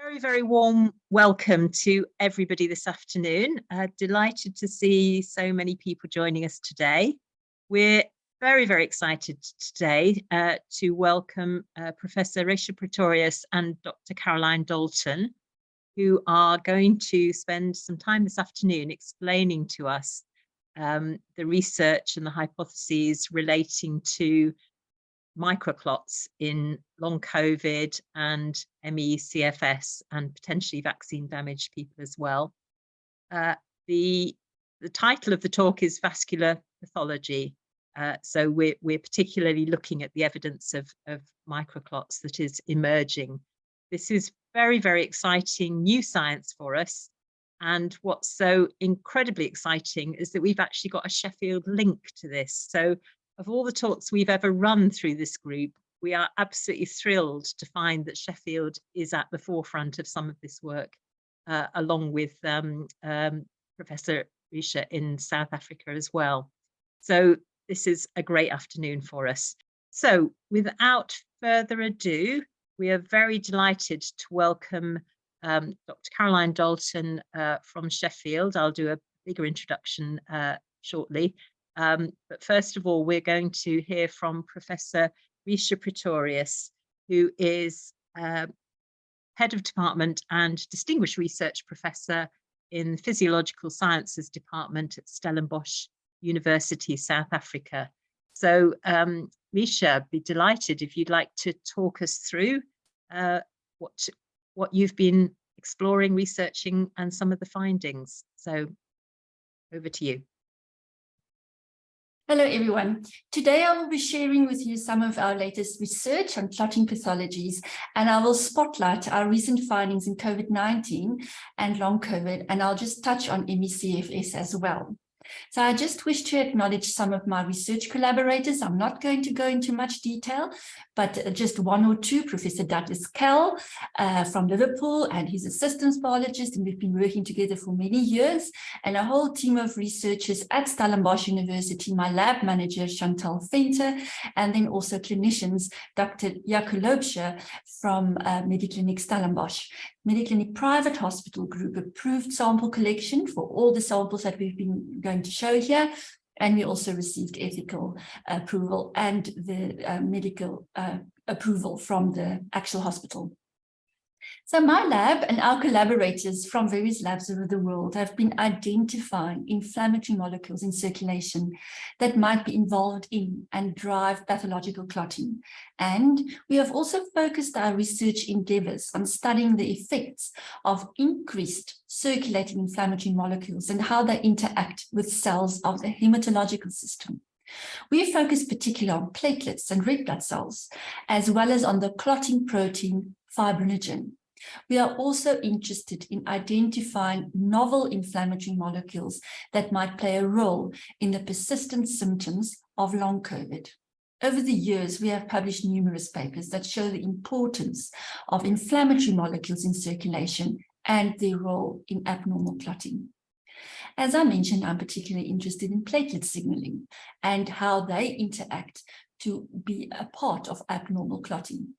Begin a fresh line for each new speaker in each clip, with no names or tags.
Very, very warm welcome to everybody this afternoon. Delighted to see so many people joining us today. We're very, very excited today to welcome Professor Resia Pretorius and Dr. Caroline Dalton, who are going to spend some time this afternoon explaining to us the research and the hypotheses relating to microclots in long COVID and ME/CFS and potentially vaccine damaged people as well. The title of the talk is Vascular Pathology. So we're particularly looking at the evidence of microclots that is emerging. This is very, very exciting new science for us. And what's so incredibly exciting is that we've actually got a Sheffield link to this. So of all the talks we've ever run through this group, we are absolutely thrilled to find that Sheffield is at the forefront of some of this work, along with Professor Resia in South Africa as well. So this is a great afternoon for us. So without further ado, we are very delighted to welcome Dr. Caroline Dalton from Sheffield. I'll do a bigger introduction shortly. But first of all, we're going to hear from Professor Resia Pretorius, who is Head of Department and Distinguished Research Professor in the Physiological Sciences Department at Stellenbosch University, South Africa. So Resia, I'd be delighted if you'd like to talk us through what you've been exploring, researching, and some of the findings. So over to you.
Hello, everyone. Today I will be sharing with you some of our latest research on clotting pathologies, and I will spotlight our recent findings in COVID-19 and long COVID, and I'll just touch on ME/CFS as well. So I just wish to acknowledge some of my research collaborators. I'm not going to go into much detail, but just one or two: Professor Douglas Kell from Liverpool and his assistant biologist, and we've been working together for many years, and a whole team of researchers at Stellenbosch University, my lab manager Chantal Venter, and then also clinicians, Dr. Jaco Loubser from Mediclinic Stellenbosch. Mediclinic private hospital group approved sample collection for all the samples that we've been going to show here, and we also received ethical approval and the medical approval from the actual hospital. So my lab and our collaborators from various labs over the world have been identifying inflammatory molecules in circulation that might be involved in and drive pathological clotting. And we have also focused our research endeavors on studying the effects of increased circulating inflammatory molecules and how they interact with cells of the hematological system. We focus particularly on platelets and red blood cells, as well as on the clotting protein fibrinogen. We are also interested in identifying novel inflammatory molecules that might play a role in the persistent symptoms of long COVID. Over the years, we have published numerous papers that show the importance of inflammatory molecules in circulation and their role in abnormal clotting. As I mentioned, I'm particularly interested in platelet signaling and how they interact to be a part of abnormal clotting.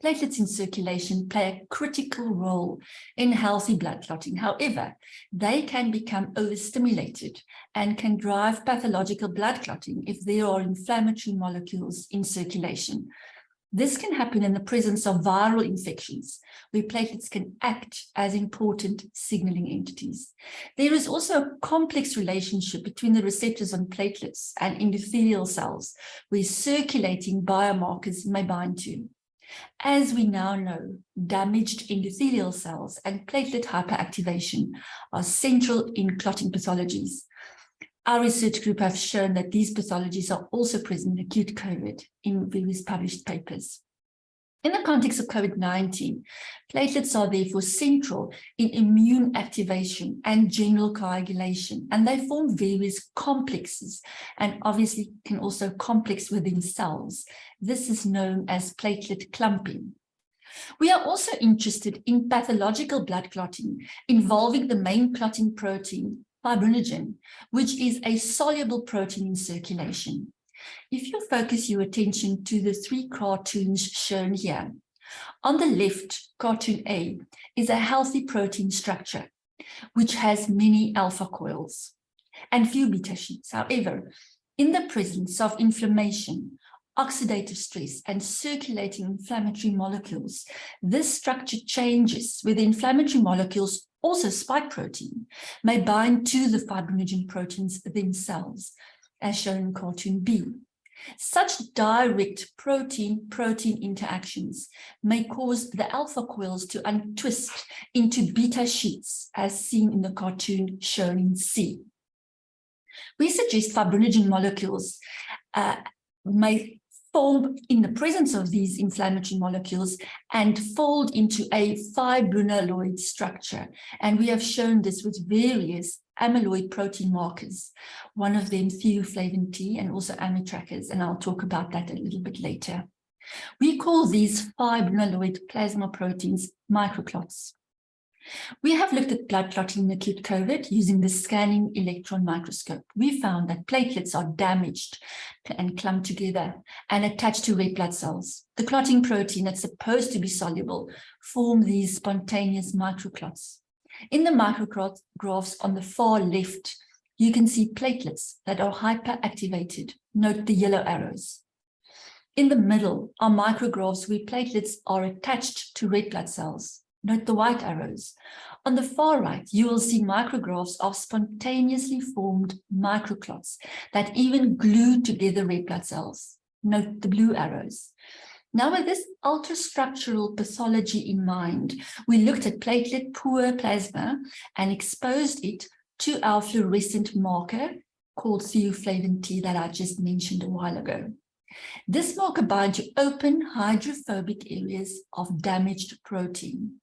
Platelets in circulation play a critical role in healthy blood clotting. However, they can become overstimulated and can drive pathological blood clotting if there are inflammatory molecules in circulation. This can happen in the presence of viral infections, where platelets can act as important signaling entities. There is also a complex relationship between the receptors on platelets and endothelial cells, where circulating biomarkers may bind to. As we now know, damaged endothelial cells and platelet hyperactivation are central in clotting pathologies. Our research group have shown that these pathologies are also present in acute COVID in various published papers. In the context of COVID-19, platelets are therefore central in immune activation and general coagulation, and they form various complexes and obviously can also complex within cells. This is known as platelet clumping. We are also interested in pathological blood clotting involving the main clotting protein, fibrinogen, which is a soluble protein in circulation. If you focus your attention to the three cartoons shown here, On the left, cartoon A, is a healthy protein structure, which has many alpha coils and few beta sheets. However, in the presence of inflammation, oxidative stress, and circulating inflammatory molecules, this structure changes where the inflammatory molecules, also spike protein, may bind to the fibrinogen proteins themselves, as shown in cartoon B. Such direct protein-protein interactions may cause the alpha coils to untwist into beta sheets, as seen in the cartoon shown in C. We suggest fibrinogen molecules may form in the presence of these inflammatory molecules and fold into a fibrinoid structure. And we have shown this with various amyloid protein markers, one of them theoflavin T and also amitrackers, and I'll talk about that a little bit later. We call these fibrinoid plasma proteins microclots. We have looked at blood clotting in acute COVID using the scanning electron microscope. We found that platelets are damaged and clumped together and attached to red blood cells. The clotting protein that's supposed to be soluble form these spontaneous microclots. In the micrographs on the far left, you can see platelets that are hyperactivated. Note the yellow arrows. In the middle are micrographs where platelets are attached to red blood cells. Note the white arrows. On the far right, you will see micrographs of spontaneously formed microclots that even glue together red blood cells. Note the blue arrows. Now, with this ultrastructural pathology in mind, we looked at platelet-poor plasma and exposed it to our fluorescent marker called theoflavin T that I just mentioned a while ago. This marker binds to open hydrophobic areas of damaged protein.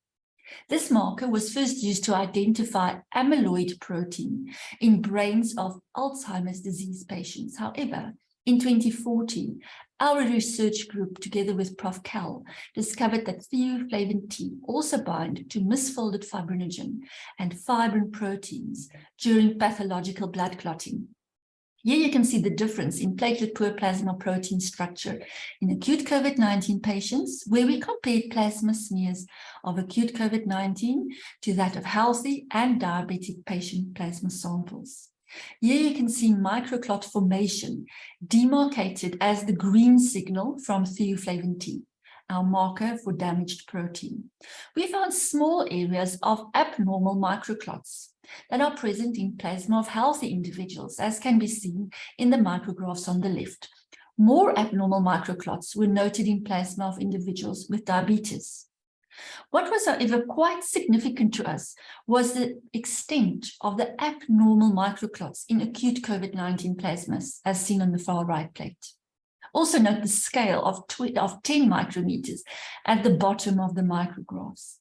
This marker was first used to identify amyloid protein in brains of Alzheimer's disease patients. However, in 2014, our research group, together with Prof. Cal, discovered that theoflavin T also bind to misfolded fibrinogen and fibrin proteins during pathological blood clotting. Here you can see the difference in platelet-poor plasma protein structure in acute COVID-19 patients, where we compared plasma smears of acute COVID-19 to that of healthy and diabetic patient plasma samples. Here you can see microclot formation demarcated as the green signal from theoflavin T, our marker for damaged protein. We found small areas of abnormal microclots that are present in plasma of healthy individuals, as can be seen in the micrographs on the left. More abnormal microclots were noted in plasma of individuals with diabetes. What was, however, quite significant to us was the extent of the abnormal microclots in acute COVID-19 plasmas, as seen on the far right plate. Also note the scale of 10 micrometers at the bottom of the micrographs.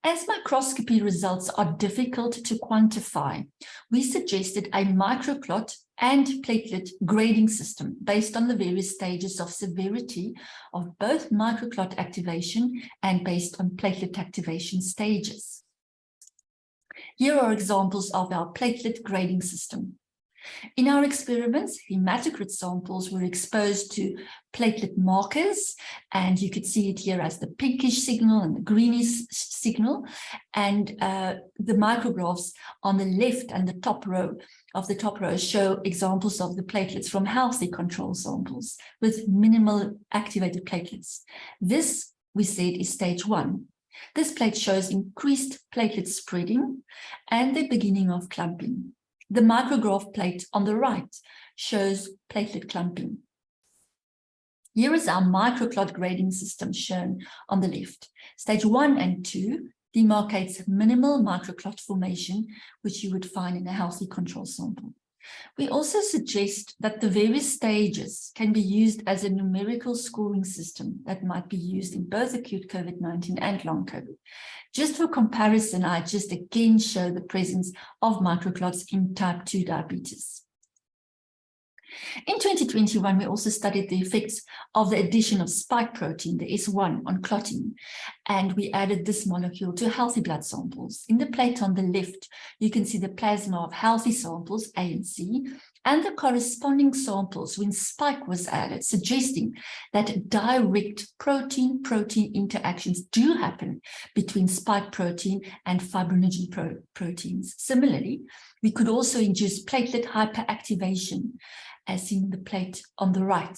As microscopy results are difficult to quantify, we suggested a microclot and platelet grading system based on the various stages of severity of both microclot activation and based on platelet activation stages. Here are examples of our platelet grading system. In our experiments, hematocrit samples were exposed to platelet markers, and you could see it here as the pinkish signal and the greenish signal, and the micrographs on the left and the top row show examples of the platelets from healthy control samples with minimal activated platelets. This, we said, is stage 1. This plate shows increased platelet spreading and the beginning of clumping. The micrograph plate on the right shows platelet clumping. Here is our microclot grading system shown on the left. Stage 1 and 2 demarcates minimal microclot formation, which you would find in a healthy control sample. We also suggest that the various stages can be used as a numerical scoring system that might be used in both acute COVID-19 and long COVID. Just for comparison, I just again show the presence of microclots in type 2 diabetes. In 2021, we also studied the effects of the addition of spike protein, the S1, on clotting, and we added this molecule to healthy blood samples. In the plate on the left, you can see the plasma of healthy samples, A and C, and the corresponding samples when spike was added, suggesting that direct protein-protein interactions do happen between spike protein and fibrinogen proteins. Similarly, we could also induce platelet hyperactivation, as seen in the plate on the right.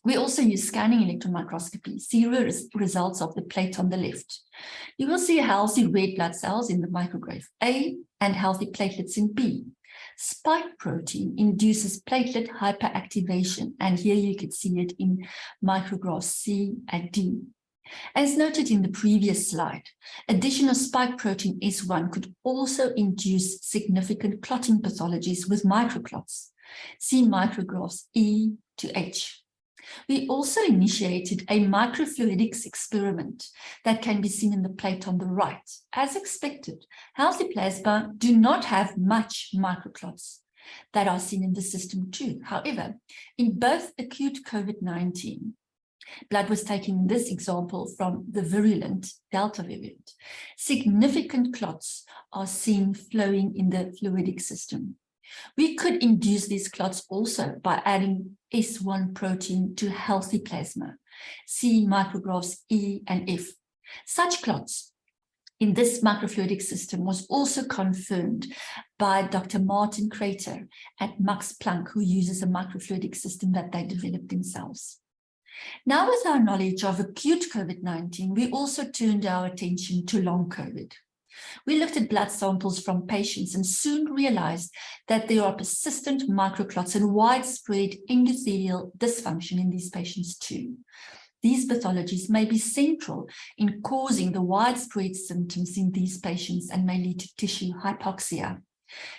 We also use scanning electron microscopy, see results of the plate on the left. You will see healthy red blood cells in the micrograph A and healthy platelets in B. Spike protein induces platelet hyperactivation, and here you can see it in micrographs C and D. As noted in the previous slide, addition of spike protein S1 could also induce significant clotting pathologies with microclots. See micrographs E to H. We also initiated a microfluidics experiment that can be seen in the plate on the right. As expected, healthy plasma do not have much microclots that are seen in the system too. However, in both acute COVID-19, blood was taken in this example from the virulent Delta variant. Significant clots are seen flowing in the fluidic system. We could induce these clots also by adding S1 protein to healthy plasma. See micrographs E and F. Such clots in this microfluidic system was also confirmed by Dr. Martin Crater at Max Planck, who uses a microfluidic system that they developed themselves. Now, with our knowledge of acute COVID-19, we also turned our attention to long COVID. We looked at blood samples from patients and soon realized that there are persistent microclots and widespread endothelial dysfunction in these patients too. These pathologies may be central in causing the widespread symptoms in these patients and may lead to tissue hypoxia.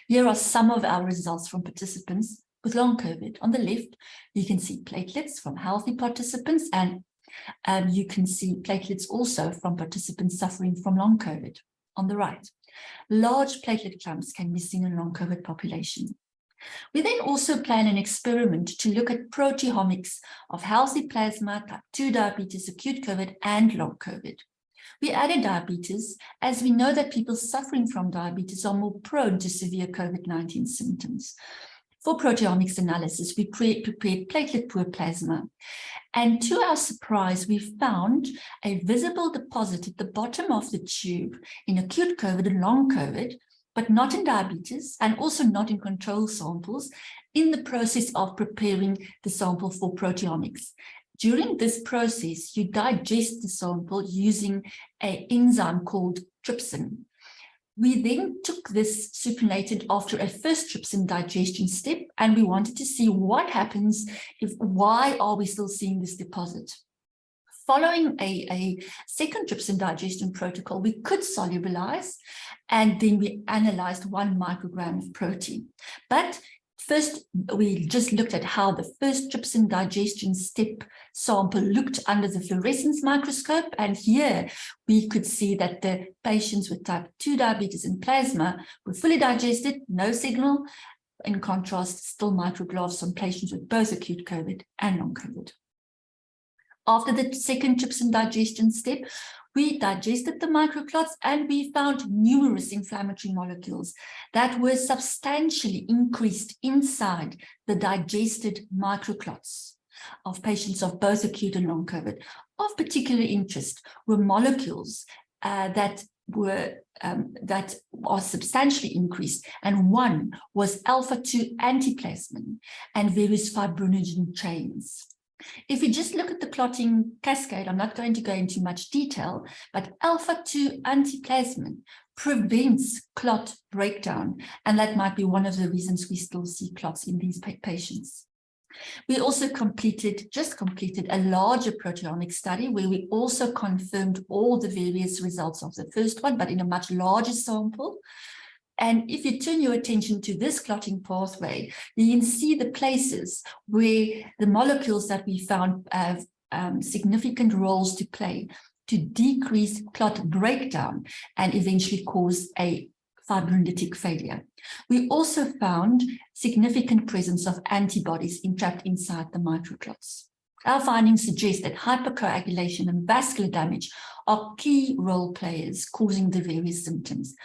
Here are some of our results from participants with long COVID. On the left, you can see platelets from healthy participants, and you can see platelets also from participants suffering from long COVID. On the right, large platelet clumps can be seen in long COVID population. We then also plan an experiment to look at proteomics of healthy plasma, type 2 diabetes, acute COVID, and long COVID. We added diabetes as we know that people suffering from diabetes are more prone to severe COVID-19 symptoms. For proteomics analysis, we prepared platelet-poor plasma. And to our surprise, we found a visible deposit at the bottom of the tube in acute COVID and long COVID, but not in diabetes and also not in control samples in the process of preparing the sample for proteomics. During this process, you digest the sample using an enzyme called trypsin. We then took this supernated after a first trypsin digestion step, and we wanted to see what happens why are we still seeing this deposit. Following a second trypsin digestion protocol, we could solubilize, and then we analyzed 1 microgram of protein. But first, we just looked at how the first trypsin digestion step sample looked under the fluorescence microscope. And here we could see that the patients with type 2 diabetes in plasma were fully digested, no signal. In contrast, still micrographs on patients with both acute COVID and long COVID. After the second trypsin digestion step, we digested the microclots and we found numerous inflammatory molecules that were substantially increased inside the digested microclots of patients of both acute and long COVID. Of particular interest were molecules that are substantially increased, and one was alpha-2 antiplasmin and various fibrinogen chains. If you just look at the clotting cascade, I'm not going to go into much detail, but alpha-2 antiplasmin prevents clot breakdown, and that might be one of the reasons we still see clots in these patients. We also just completed a larger proteomic study where we also confirmed all the various results of the first one, but in a much larger sample. And if you turn your attention to this clotting pathway, you can see the places where the molecules that we found have significant roles to play to decrease clot breakdown and eventually cause a fibrinolytic failure. We also found significant presence of antibodies entrapped inside the microclots. Our findings suggest that hypercoagulation and vascular damage are key role players causing the various symptoms.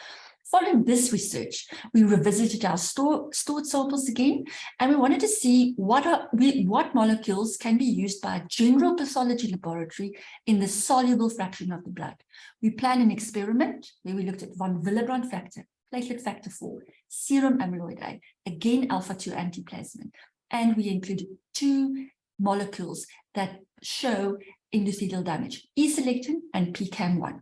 Following this research, we revisited our stored samples again, and we wanted to see what molecules can be used by a general pathology laboratory in the soluble fraction of the blood. We planned an experiment where we looked at von Willebrand factor, platelet factor 4, serum amyloid A, again alpha-2 antiplasmin, and we included 2 molecules that show endothelial damage, E-selectin and PCAM1.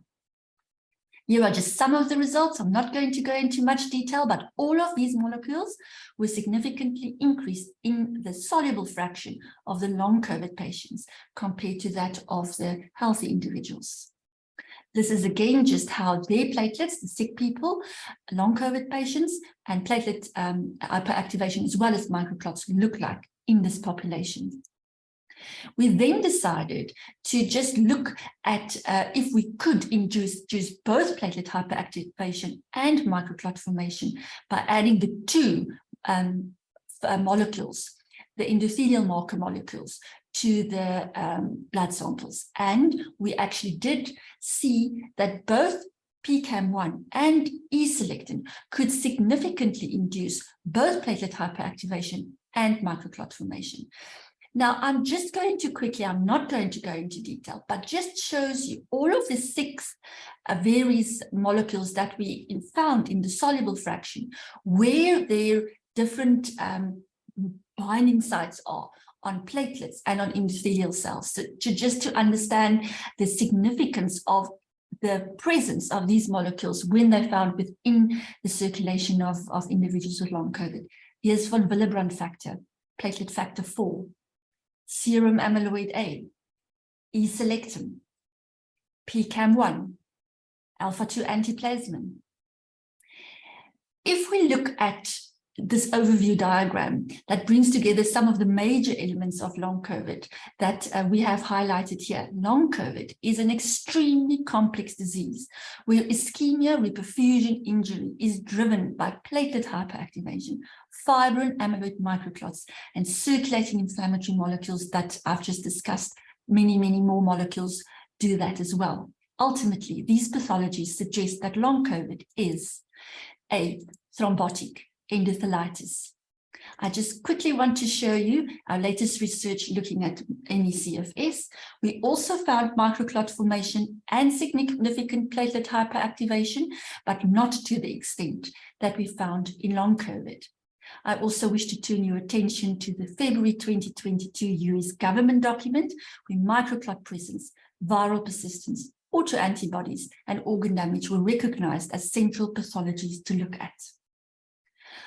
Here are just some of the results. I'm not going to go into much detail, but all of these molecules were significantly increased in the soluble fraction of the long COVID patients compared to that of the healthy individuals. This is again just how their platelets, the sick people, long COVID patients, and platelet hyperactivation as well as microclots look like in this population. We then decided to just look at if we could induce both platelet hyperactivation and microclot formation by adding the 2 molecules, the endothelial marker molecules, to the blood samples. And we actually did see that both PCAM1 and E-selectin could significantly induce both platelet hyperactivation and microclot formation. Now, I'm just going to quickly, I'm not going to go into detail, but just shows you all of the 6 various molecules that we found in the soluble fraction, where their different binding sites are on platelets and on endothelial cells, so just to understand the significance of the presence of these molecules when they're found within the circulation of individuals with long COVID. Here's von Willebrand factor, platelet factor 4, serum amyloid A, E-selectin, PCAM1, alpha-2 antiplasmin. If we look at this overview diagram that brings together some of the major elements of long COVID that we have highlighted here. Long COVID is an extremely complex disease where ischemia, reperfusion, injury is driven by platelet hyperactivation, fibrin, amyloid microclots, and circulating inflammatory molecules that I've just discussed. Many, many more molecules do that as well. Ultimately, these pathologies suggest that long COVID is a thrombotic endothelitis. I just quickly want to show you our latest research looking at ME/CFS. We also found microclot formation and significant platelet hyperactivation, but not to the extent that we found in long COVID. I also wish to turn your attention to the February 2022 US government document where microclot presence, viral persistence, autoantibodies, and organ damage were recognized as central pathologies to look at.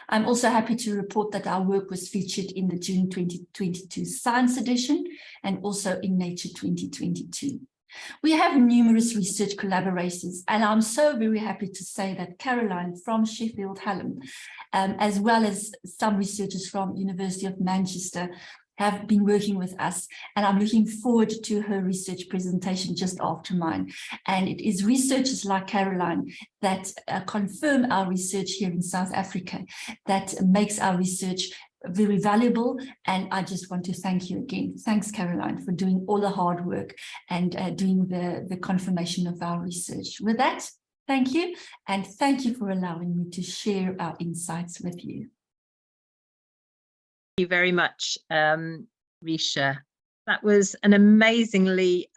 I'm also happy to report that our work was featured in the June 2022 Science edition and also in Nature 2022. We have numerous research collaborators, and I'm so very happy to say that Caroline from Sheffield, Hallam, as well as some researchers from University of Manchester, have been working with us, and I'm looking forward to her research presentation just after mine. And it is researchers like Caroline that confirm our research here in South Africa that makes our research very valuable. And I just want to thank you again. Thanks, Caroline, for doing all the hard work and doing the confirmation of our research. With that, thank you. And thank you for allowing me to share our insights with you.
Thank you very much, Resia. That was an amazingly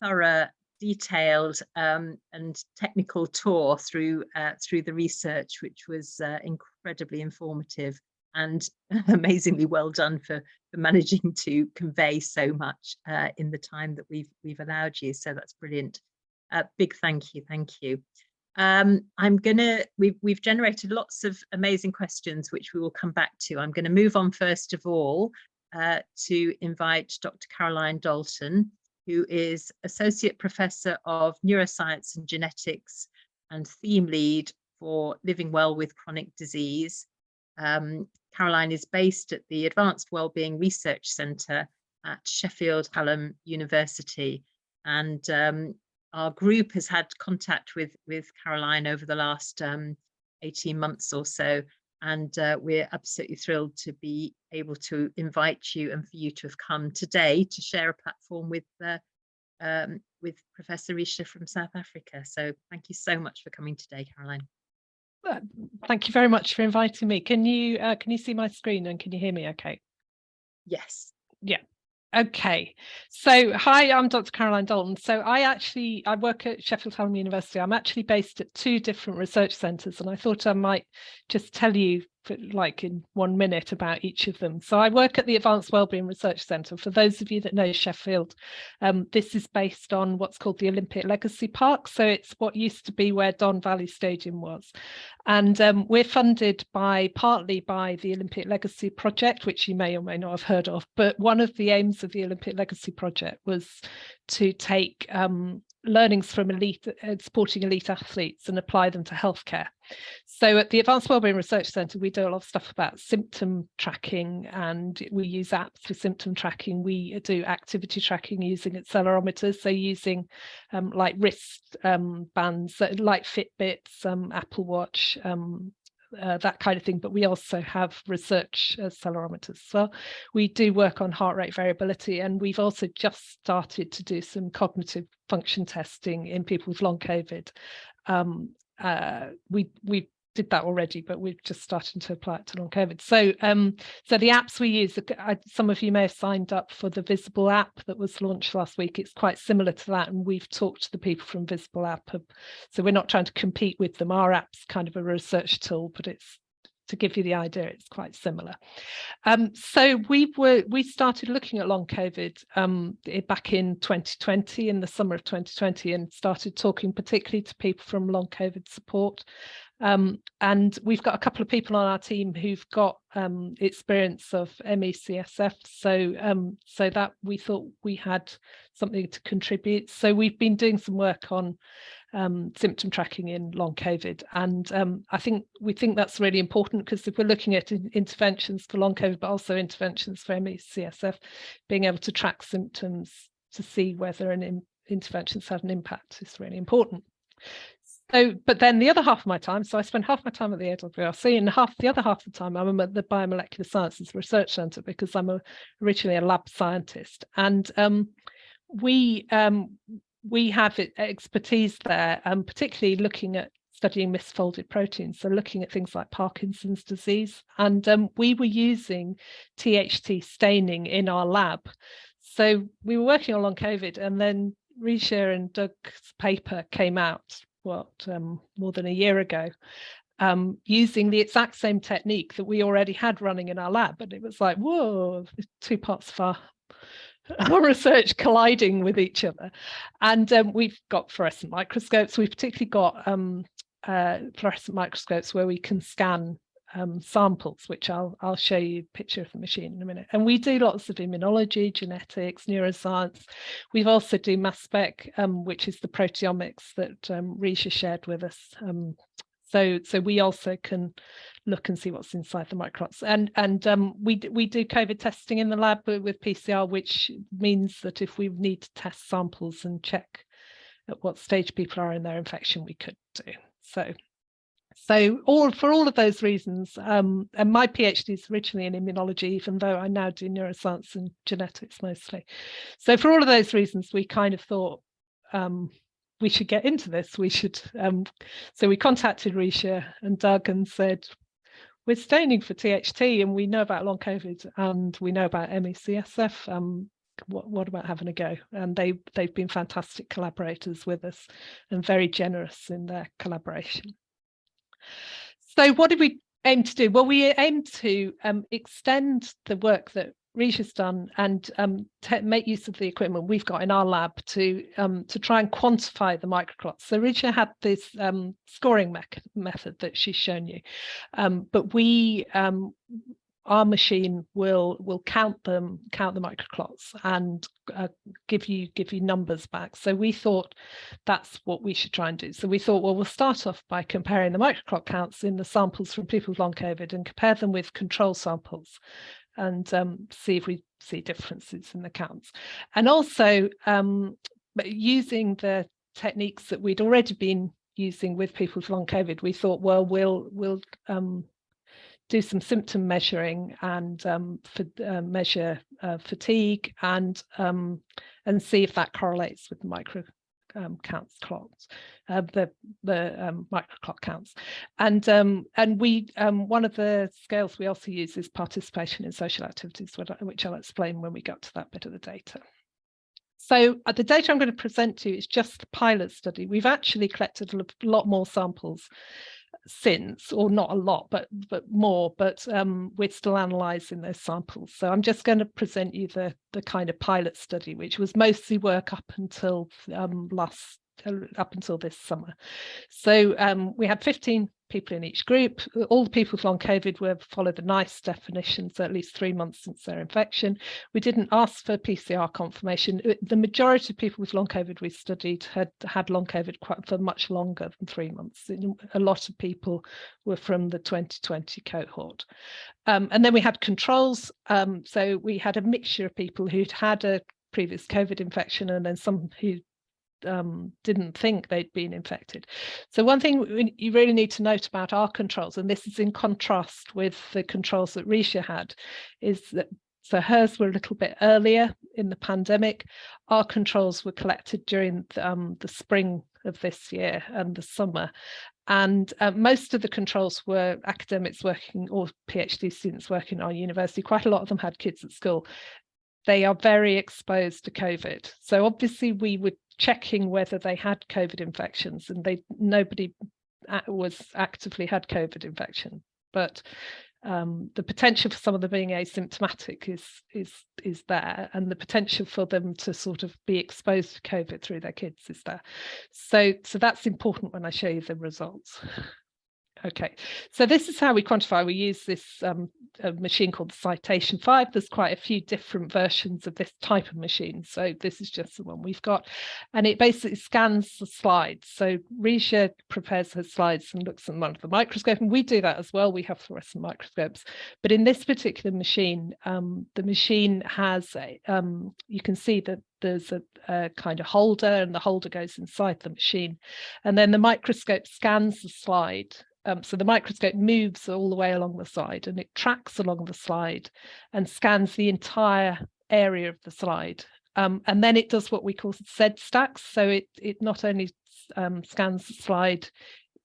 thorough, detailed and technical tour through the research, which was incredibly informative and amazingly well done for managing to convey so much in the time that we've allowed you. So that's brilliant. Big thank you. We've generated lots of amazing questions, which we will come back to. I'm going to move on first of all to invite Dr. Caroline Dalton, who is Associate Professor of Neuroscience and Genetics and Theme Lead for Living Well with Chronic Disease. Caroline is based at the Advanced Wellbeing Research Centre at Sheffield Hallam University, and our group has had contact with Caroline over the last 18 months or so, and we're absolutely thrilled to be able to invite you and for you to have come today to share a platform with Professor Resia from South Africa. So thank you so much for coming today, Caroline.
Thank you very much for inviting me. Can you see my screen and can you hear me okay?
Yes.
Yeah. Okay, so hi, I'm Dr. Caroline Dalton. So I work at Sheffield Hallam University. I'm actually based at 2 different research centres, and I thought I might just tell you like in 1 minute about each of them. So I work at the Advanced Wellbeing Research Centre. For those of you that know Sheffield, this is based on what's called the Olympic Legacy Park. So it's what used to be where Don Valley Stadium was. And we're funded partly by the Olympic Legacy Project, which you may or may not have heard of. But one of the aims of the Olympic Legacy Project was to take learnings from supporting elite athletes and apply them to healthcare. So at the Advanced Wellbeing Research Centre, we do a lot of stuff about symptom tracking, and we use apps for symptom tracking. We do activity tracking using accelerometers, so using like wrist bands, like Fitbits, Apple Watch, that kind of thing, but we also have research accelerometers as well. We do work on heart rate variability, and we've also just started to do some cognitive function testing in people with long COVID. We did that already, but we're just starting to apply it to long COVID. So so the apps we use, some of you may have signed up for the Visible app that was launched last week. It's quite similar to that, and we've talked to the people from Visible app. So we're not trying to compete with them. Our app's kind of a research tool, but it's, to give you the idea, it's quite similar. So we started looking at long COVID back in 2020, in the summer of 2020, and started talking particularly to people from long COVID support. And we've got a couple of people on our team who've got experience of ME/CSF, so that we thought we had something to contribute. So we've been doing some work on symptom tracking in long COVID, and we think that's really important, because if we're looking at interventions for long COVID, but also interventions for ME/CSF, being able to track symptoms to see whether an intervention's had an impact is really important. So, but then the other half of my time, so I spend half my time at the AWRC, and the other half of the time I'm at the Biomolecular Sciences Research Centre, because I'm originally a lab scientist, and we have expertise there, particularly looking at studying misfolded proteins, so looking at things like Parkinson's disease, and we were using THT staining in our lab. So we were working on long COVID, and then Resia and Doug's paper came out more than a year ago, using the exact same technique that we already had running in our lab. And it was like, whoa, 2 parts of our research colliding with each other. And we've got fluorescent microscopes. We've particularly got fluorescent microscopes where we can scan samples, which I'll show you a picture of the machine in a minute. And we do lots of immunology, genetics, neuroscience. We've also do mass spec, which is the proteomics that Resia shared with us. So we also can look and see what's inside the microclots. And we do COVID testing in the lab with PCR, which means that if we need to test samples and check at what stage people are in their infection, we could do. So for all of those reasons, and my PhD is originally in immunology, even though I now do neuroscience and genetics mostly. So for all of those reasons, we kind of thought we should get into this. We should. So we contacted Resia and Doug and said, we're staining for THT, and we know about long COVID, and we know about ME/CSF. What about having a go? And they've been fantastic collaborators with us and very generous in their collaboration. So what did we aim to do? Well, we aim to extend the work that Resia's done and make use of the equipment we've got in our lab to try and quantify the microclots. So Resia had this scoring method that she's shown you, but our machine will count the microclots and give you numbers back. So we thought that's what we should try and do. So we thought, well, we'll start off by comparing the microclot counts in the samples from people with long COVID and compare them with control samples and see if we see differences in the counts. And also using the techniques that we'd already been using with people with long COVID, we thought, well, we'll do some symptom measuring and measure fatigue and see if that correlates with the counts clots, the microclot counts, and we one of the scales we also use is participation in social activities, which I'll explain when we get to that bit of the data. So the data I'm going to present to you is just the pilot study. We've actually collected a lot more samples since, or not a lot, but more, but we're still analysing those samples. So I'm just going to present you the kind of pilot study, which was mostly work up until this summer. So we had 15 people in each group. All the people with long COVID were followed the NICE definition, so at least 3 months since their infection. We didn't ask for PCR confirmation. The majority of people with long COVID we studied had long COVID for much longer than 3 months. A lot of people were from the 2020 cohort. And then we had controls. So we had a mixture of people who'd had a previous COVID infection and then some who didn't think they'd been infected. So one thing you really need to note about our controls, and this is in contrast with the controls that Resia had, is that so hers were a little bit earlier in the pandemic. Our controls were collected during the spring of this year and the summer. And most of the controls were academics working or PhD students working at our university. Quite a lot of them had kids at school. They are very exposed to COVID. So obviously we were checking whether they had COVID infections, and nobody was actively had COVID infection. But the potential for some of them being asymptomatic is there, and the potential for them to sort of be exposed to COVID through their kids is there. So that's important when I show you the results. Okay, so this is how we quantify. We use this a machine called the Citation 5. There's quite a few different versions of this type of machine. So this is just the one we've got. And it basically scans the slides. So Resia prepares her slides and looks at them under the microscope. And we do that as well. We have fluorescent microscopes. But in this particular machine, the machine has, you can see that there's a kind of holder, and the holder goes inside the machine. And then the microscope scans the slide. So the microscope moves all the way along the slide, and it tracks along the slide and scans the entire area of the slide. And then it does what we call Z stacks. So it not only scans the slide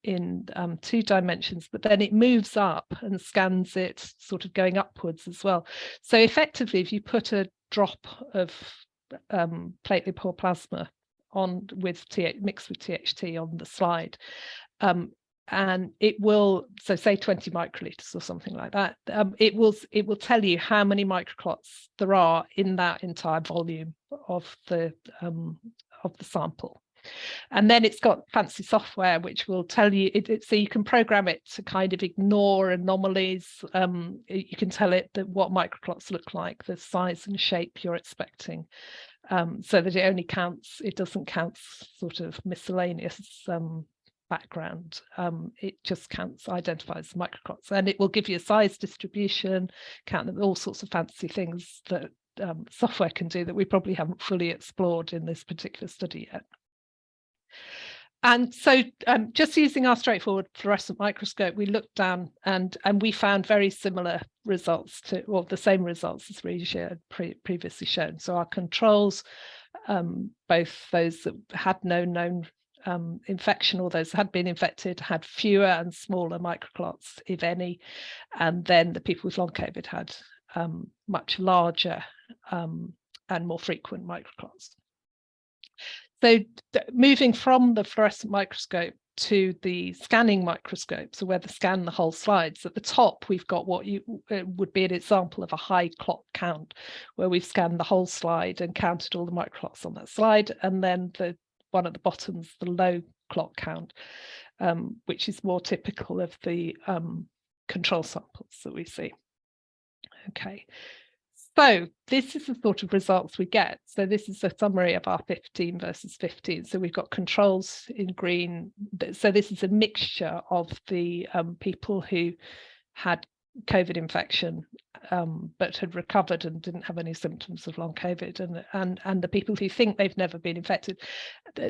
in 2 dimensions, but then it moves up and scans it sort of going upwards as well. So effectively, if you put a drop of platelet poor plasma on mixed with THT on the slide, and it will, so say 20 microliters or something like that, it will tell you how many microclots there are in that entire volume of the sample. And then it's got fancy software which will tell you so you can program it to kind of ignore anomalies. You can tell it that what microclots look like, the size and shape you're expecting, so that it doesn't count sort of miscellaneous background. It just identifies the microclots, and it will give you a size distribution, count them, all sorts of fancy things that software can do that we probably haven't fully explored in this particular study yet. And so just using our straightforward fluorescent microscope, we looked down and we found very similar results or the same results as Resia had previously shown. So our controls, both those that had no known infection or those that had been infected, had fewer and smaller microclots, if any, and then the people with long COVID had much larger and more frequent microclots. So moving from the fluorescent microscope to the scanning microscope, so where they scan the whole slides, at the top we've got what would be an example of a high clot count, where we've scanned the whole slide and counted all the microclots on that slide, and then the one at the bottom is the low clot count, which is more typical of the control samples that we see. Okay. So this is the sort of results we get. So this is a summary of our 15 versus 15. So we've got controls in green. So this is a mixture of the people who had COVID infection, but had recovered and didn't have any symptoms of long COVID, and the people who think they've never been infected.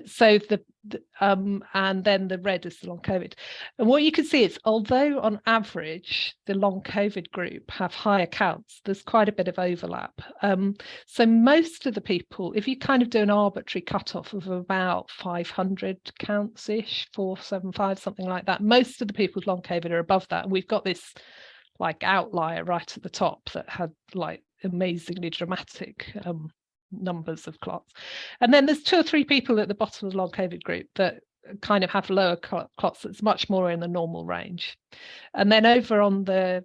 So and then the red is the long COVID. And what you can see is, although on average the long COVID group have higher counts, there's quite a bit of overlap. So most of the people, if you kind of do an arbitrary cutoff of about 500 counts-ish, 475, something like that, most of the people with long COVID are above that. And we've got this like outlier right at the top that had like amazingly dramatic numbers of clots. And then there's 2 or 3 people at the bottom of the long COVID group that kind of have lower clots that's much more in the normal range. And then over on the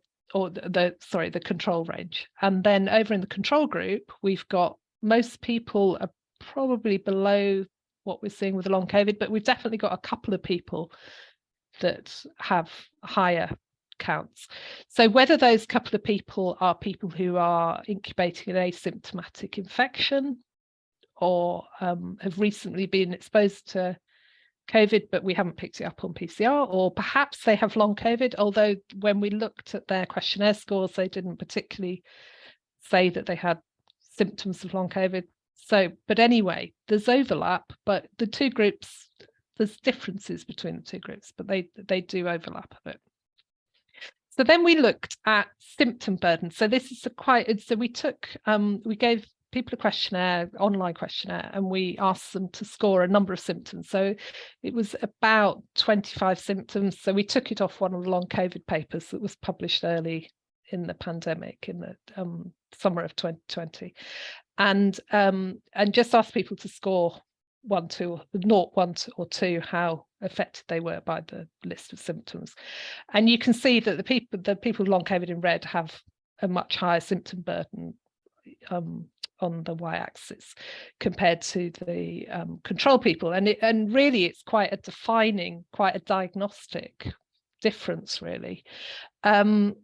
control range. And then over in the control group, we've got most people are probably below what we're seeing with the long COVID, but we've definitely got a couple of people that have higher counts. So whether those couple of people are people who are incubating an asymptomatic infection or have recently been exposed to COVID, but we haven't picked it up on PCR, or perhaps they have long COVID, although when we looked at their questionnaire scores, they didn't particularly say that they had symptoms of long COVID. So, but anyway, there's overlap, but the 2 groups, there's differences between the 2 groups, but they do overlap a bit. So then we looked at symptom burden. So this is we gave people a questionnaire, online questionnaire, and we asked them to score a number of symptoms. So it was about 25 symptoms. So we took it off one of the long COVID papers that was published early in the pandemic in the summer of 2020, and just asked people to score 1, 2, 0, 1 or 2 how affected they were by the list of symptoms. And you can see that the people with long COVID in red have a much higher symptom burden on the y-axis compared to the control people, and really it's quite a diagnostic difference, really. And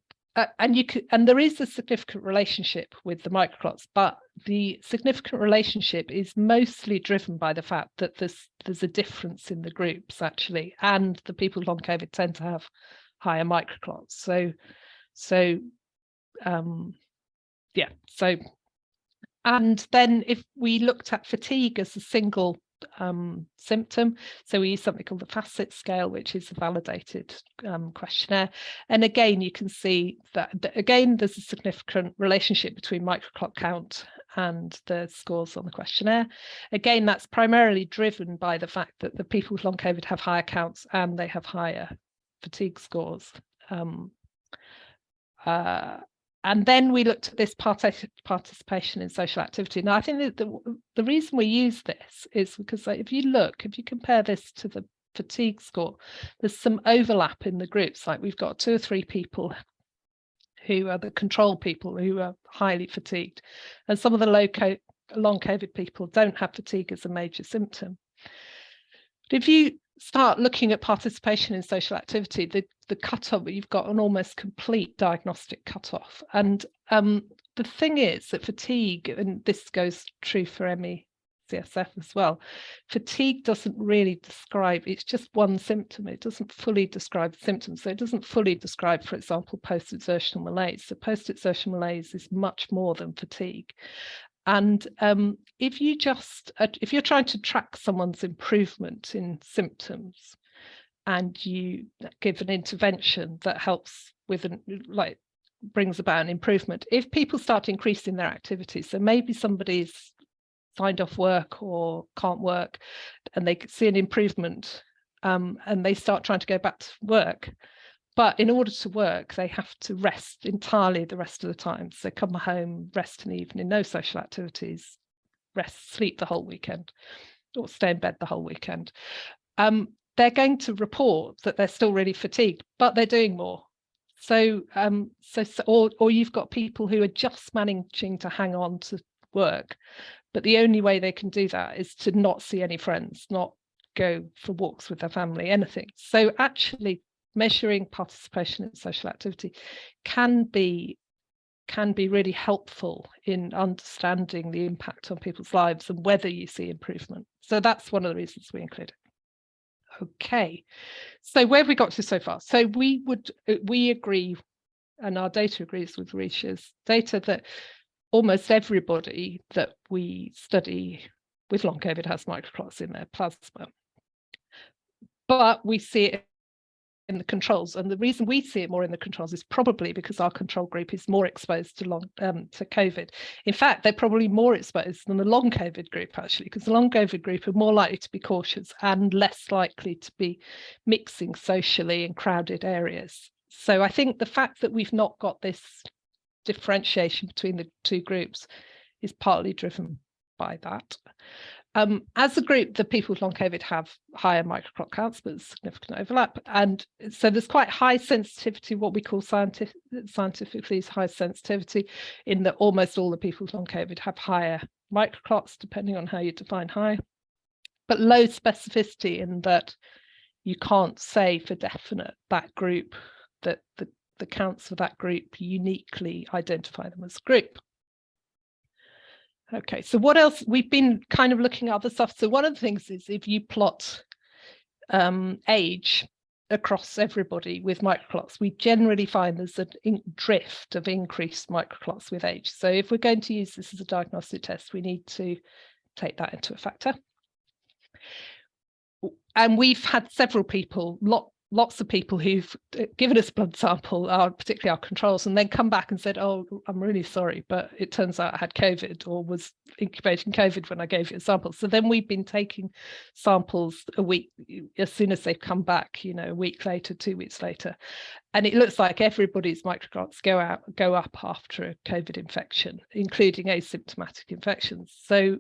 there is a significant relationship with the microclots, but the significant relationship is mostly driven by the fact that there's a difference in the groups, actually, and the people with long COVID tend to have higher microclots. And then if we looked at fatigue as a single symptom, so we use something called the FACIT scale, which is a validated questionnaire, and again you can see that again there's a significant relationship between microclot count and the scores on the questionnaire. Again, that's primarily driven by the fact that the people with long COVID have higher counts and they have higher fatigue scores. And then we looked at this participation in social activity. Now, I think that the reason we use this is because if you compare this to the fatigue score, there's some overlap in the groups. Like we've got 2 or 3 people who are the control people who are highly fatigued, and some of the long COVID people don't have fatigue as a major symptom. But if you start looking at participation in social activity, the cutoff, you've got an almost complete diagnostic cutoff. And the thing is that fatigue, and this goes true for ME/CSF as well, fatigue doesn't really describe, it's just one symptom. It doesn't fully describe the symptoms. So it doesn't fully describe, for example, post-exertional malaise. So post-exertional malaise is much more than fatigue. And if you're trying to track someone's improvement in symptoms, and you give an intervention that helps with brings about an improvement, if people start increasing their activity, so maybe somebody's signed off work or can't work, and they see an improvement, and they start trying to go back to work. But in order to work, they have to rest entirely the rest of the time. So come home, rest in the evening, no social activities, rest, sleep the whole weekend, or stay in bed the whole weekend. They're going to report that they're still really fatigued, but they're doing more. So you've got people who are just managing to hang on to work, but the only way they can do that is to not see any friends, not go for walks with their family, anything. So actually, measuring participation in social activity can be really helpful in understanding the impact on people's lives and whether you see improvement. So that's one of the reasons we include it. Okay, so where have we got to so far? So we agree and our data agrees with Resia's data, that almost everybody that we study with long COVID has microclots in their plasma. But we see it in the controls, and the reason we see it more in the controls is probably because our control group is more exposed to COVID. In fact, they're probably more exposed than the long COVID group, actually, because the long COVID group are more likely to be cautious and less likely to be mixing socially in crowded areas. So I think the fact that we've not got this differentiation between the two groups is partly driven by that. As a group, the people with long COVID have higher microclot counts, but significant overlap. And so there's quite high sensitivity, what we call scientifically is high sensitivity, in that almost all the people with long COVID have higher microclots, depending on how you define high, but low specificity in that you can't say for definite that group, that the counts for that group uniquely identify them as a group. Okay, so what else? We've been kind of looking at other stuff. So one of the things is if you plot age across everybody with microclots, we generally find there's a drift of increased microclots with age. So if we're going to use this as a diagnostic test, we need to take that into a factor. And we've had several people, lots of people who've given us a blood sample, particularly our controls, and then come back and said, oh, I'm really sorry, but it turns out I had COVID or was incubating COVID when I gave you a sample. So then we've been taking samples a week, as soon as they've come back, you know, a week later, 2 weeks later. And it looks like everybody's microclots go up after a COVID infection, including asymptomatic infections. So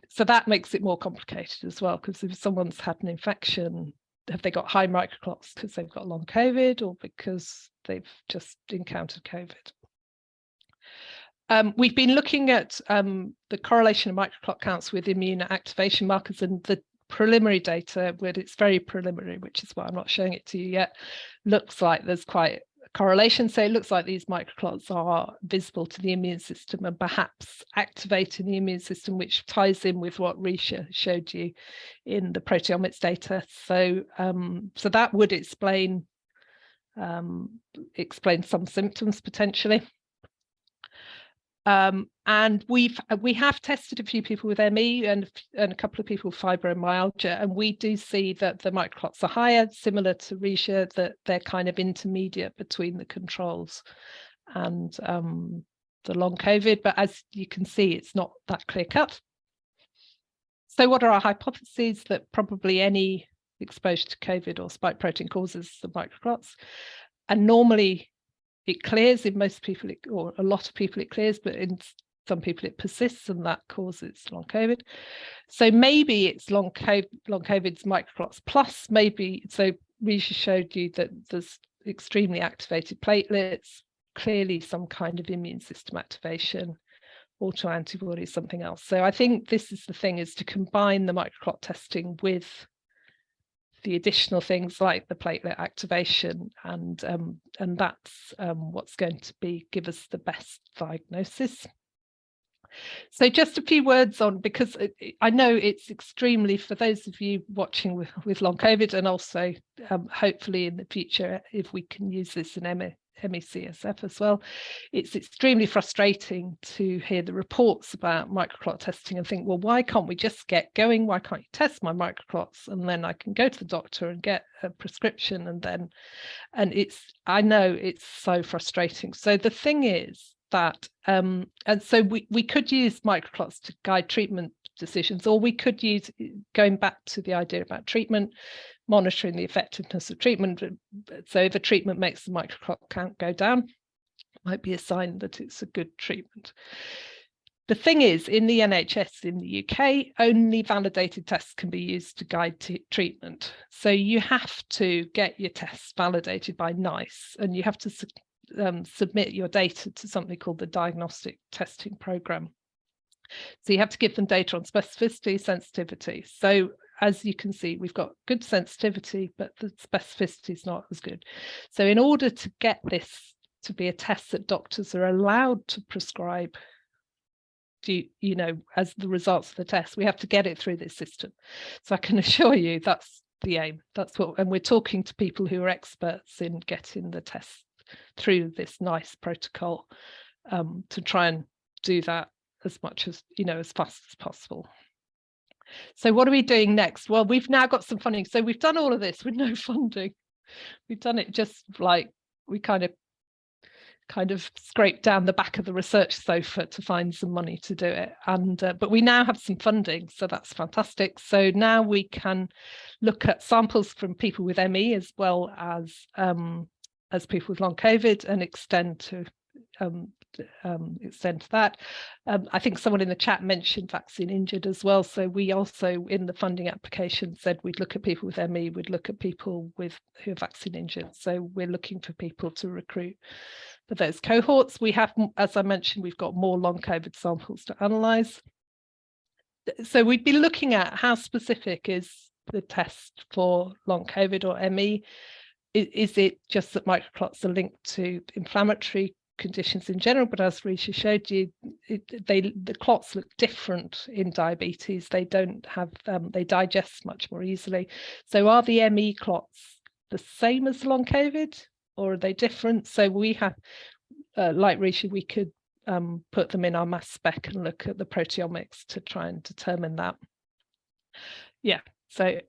so that makes it more complicated as well, because if someone's had an infection, have they got high microclots because they've got long COVID or because they've just encountered COVID? We've been looking at the correlation of microclot counts with immune activation markers, and the preliminary data, where it's very preliminary, which is why I'm not showing it to you yet, looks like there's quite correlation. So it looks like these microclots are visible to the immune system and perhaps activating the immune system, which ties in with what Resia showed you in the proteomics data. So so that would explain some symptoms potentially. And we have tested a few people with ME and a couple of people with fibromyalgia, and we do see that the microclots are higher, similar to Resia, that they're kind of intermediate between the controls and the long COVID, but as you can see, it's not that clear cut. So what are our hypotheses? That probably any exposure to COVID or spike protein causes the microclots, and normally it clears. In most people, or a lot of people, it clears, but in some people it persists, and that causes long COVID. So maybe it's long COVID's microclots plus maybe, so Resia showed you that there's extremely activated platelets, clearly some kind of immune system activation, autoantibodies, something else. So I think this is the thing, is to combine the microclot testing with the additional things like the platelet activation, and that's what's going to give us the best diagnosis. So just a few words on, because I know it's extremely, for those of you watching with long COVID, and also hopefully in the future, if we can use this in ME/CSF as well, it's extremely frustrating to hear the reports about microclot testing and think, well, why can't we just get going? Why can't you test my microclots and then I can go to the doctor and get a prescription? And I know it's so frustrating. So the thing is that, and so we could use microclots to guide treatment decisions, or we could use, going back to the idea about treatment, monitoring the effectiveness of treatment. So if a treatment makes the microclot count go down, it might be a sign that it's a good treatment. The thing is, in the NHS in the UK, only validated tests can be used to guide treatment. So you have to get your tests validated by NICE, and you have to submit your data to something called the Diagnostic Testing Programme. So you have to give them data on specificity, sensitivity. So as you can see, we've got good sensitivity, but the specificity is not as good. So in order to get this to be a test that doctors are allowed to prescribe, you know, as the results of the test, we have to get it through this system. So I can assure you that's the aim. That's what, and we're talking to people who are experts in getting the test through this nice protocol to try and do that as much as, as fast as possible. So what are we doing next? Well, we've now got some funding. So we've done all of this with no funding. We've done it just like we kind of scraped down the back of the research sofa to find some money to do it. And but we now have some funding, so that's fantastic. So now we can look at samples from people with ME as well as people with long COVID and extend to that. I think someone in the chat mentioned vaccine injured as well. So we also, in the funding application, said we'd look at people with ME, we'd look at people who are vaccine injured. So we're looking for people to recruit for those cohorts. We have, as I mentioned, we've got more long COVID samples to analyse. So we'd be looking at how specific is the test for long COVID or ME. Is it just that microclots are linked to inflammatory conditions in general? But as Resia showed you, the clots look different in diabetes. They don't have, they digest much more easily. So are the ME clots the same as long COVID, or are they different? So we have, like Resia, we could put them in our mass spec and look at the proteomics to try and determine that. Yeah, so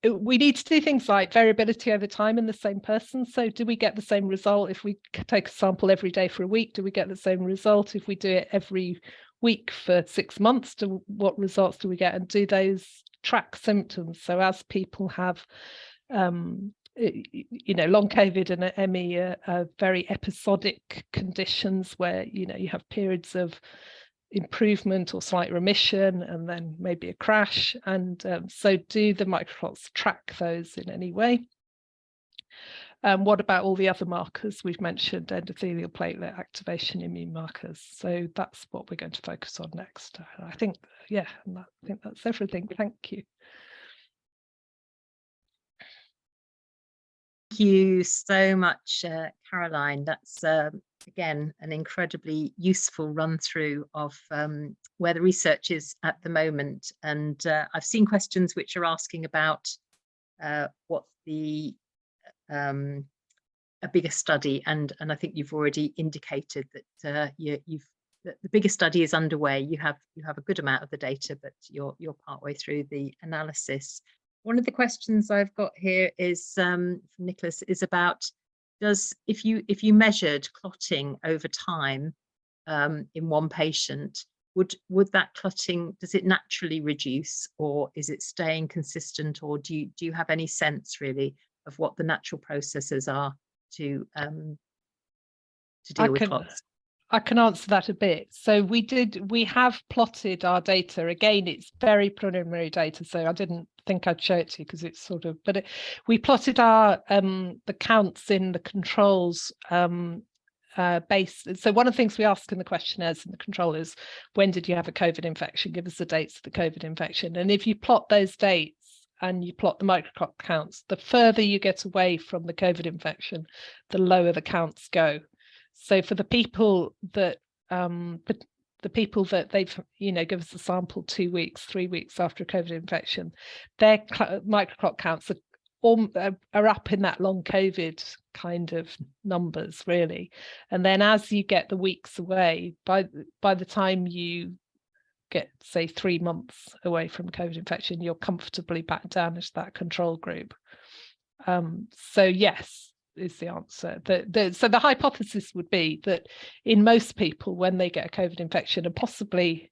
we need to do things like variability over time in the same person. So do we get the same result if we take a sample every day for a week? Do we get the same result if we do it every week for 6 months? What results do we get? And do those track symptoms? So as people have, long COVID and ME are very episodic conditions where, you have periods of improvement or slight remission and then maybe a crash. And so do the microclots track those in any way? What about all the other markers we've mentioned, endothelial, platelet, activation, immune markers? So that's what we're going to focus on next. I think, I think that's everything. Thank you.
Thank you so much, Caroline. That's again an incredibly useful run through of where the research is at the moment. And I've seen questions which are asking about what the a bigger study, and I think you've already indicated that the bigger study is underway. You have a good amount of the data, but you're partway through the analysis. One of the questions I've got here is from Nicholas, is about if you measured clotting over time in one patient, would that clotting, does it naturally reduce, or is it staying consistent, or do you have any sense really of what the natural processes are to deal with clots?
I can answer that a bit. So we have plotted our data. Again, it's very preliminary data, so I didn't think I'd show it to you because it's sort of, but we plotted our the counts in the controls base. So one of the things we ask in the questionnaires and the control is, when did you have a COVID infection? Give us the dates of the COVID infection. And if you plot those dates and you plot the microclot counts, the further you get away from the COVID infection, the lower the counts go. So for the people that they've, give us a sample 2 weeks, 3 weeks after a COVID infection, their microclot counts are up in that long COVID kind of numbers, really. And then as you get the weeks away, by the time you get, say, 3 months away from COVID infection, you're comfortably back down into that control group. So yes, is the answer. So the hypothesis would be that in most people, when they get a COVID infection, and possibly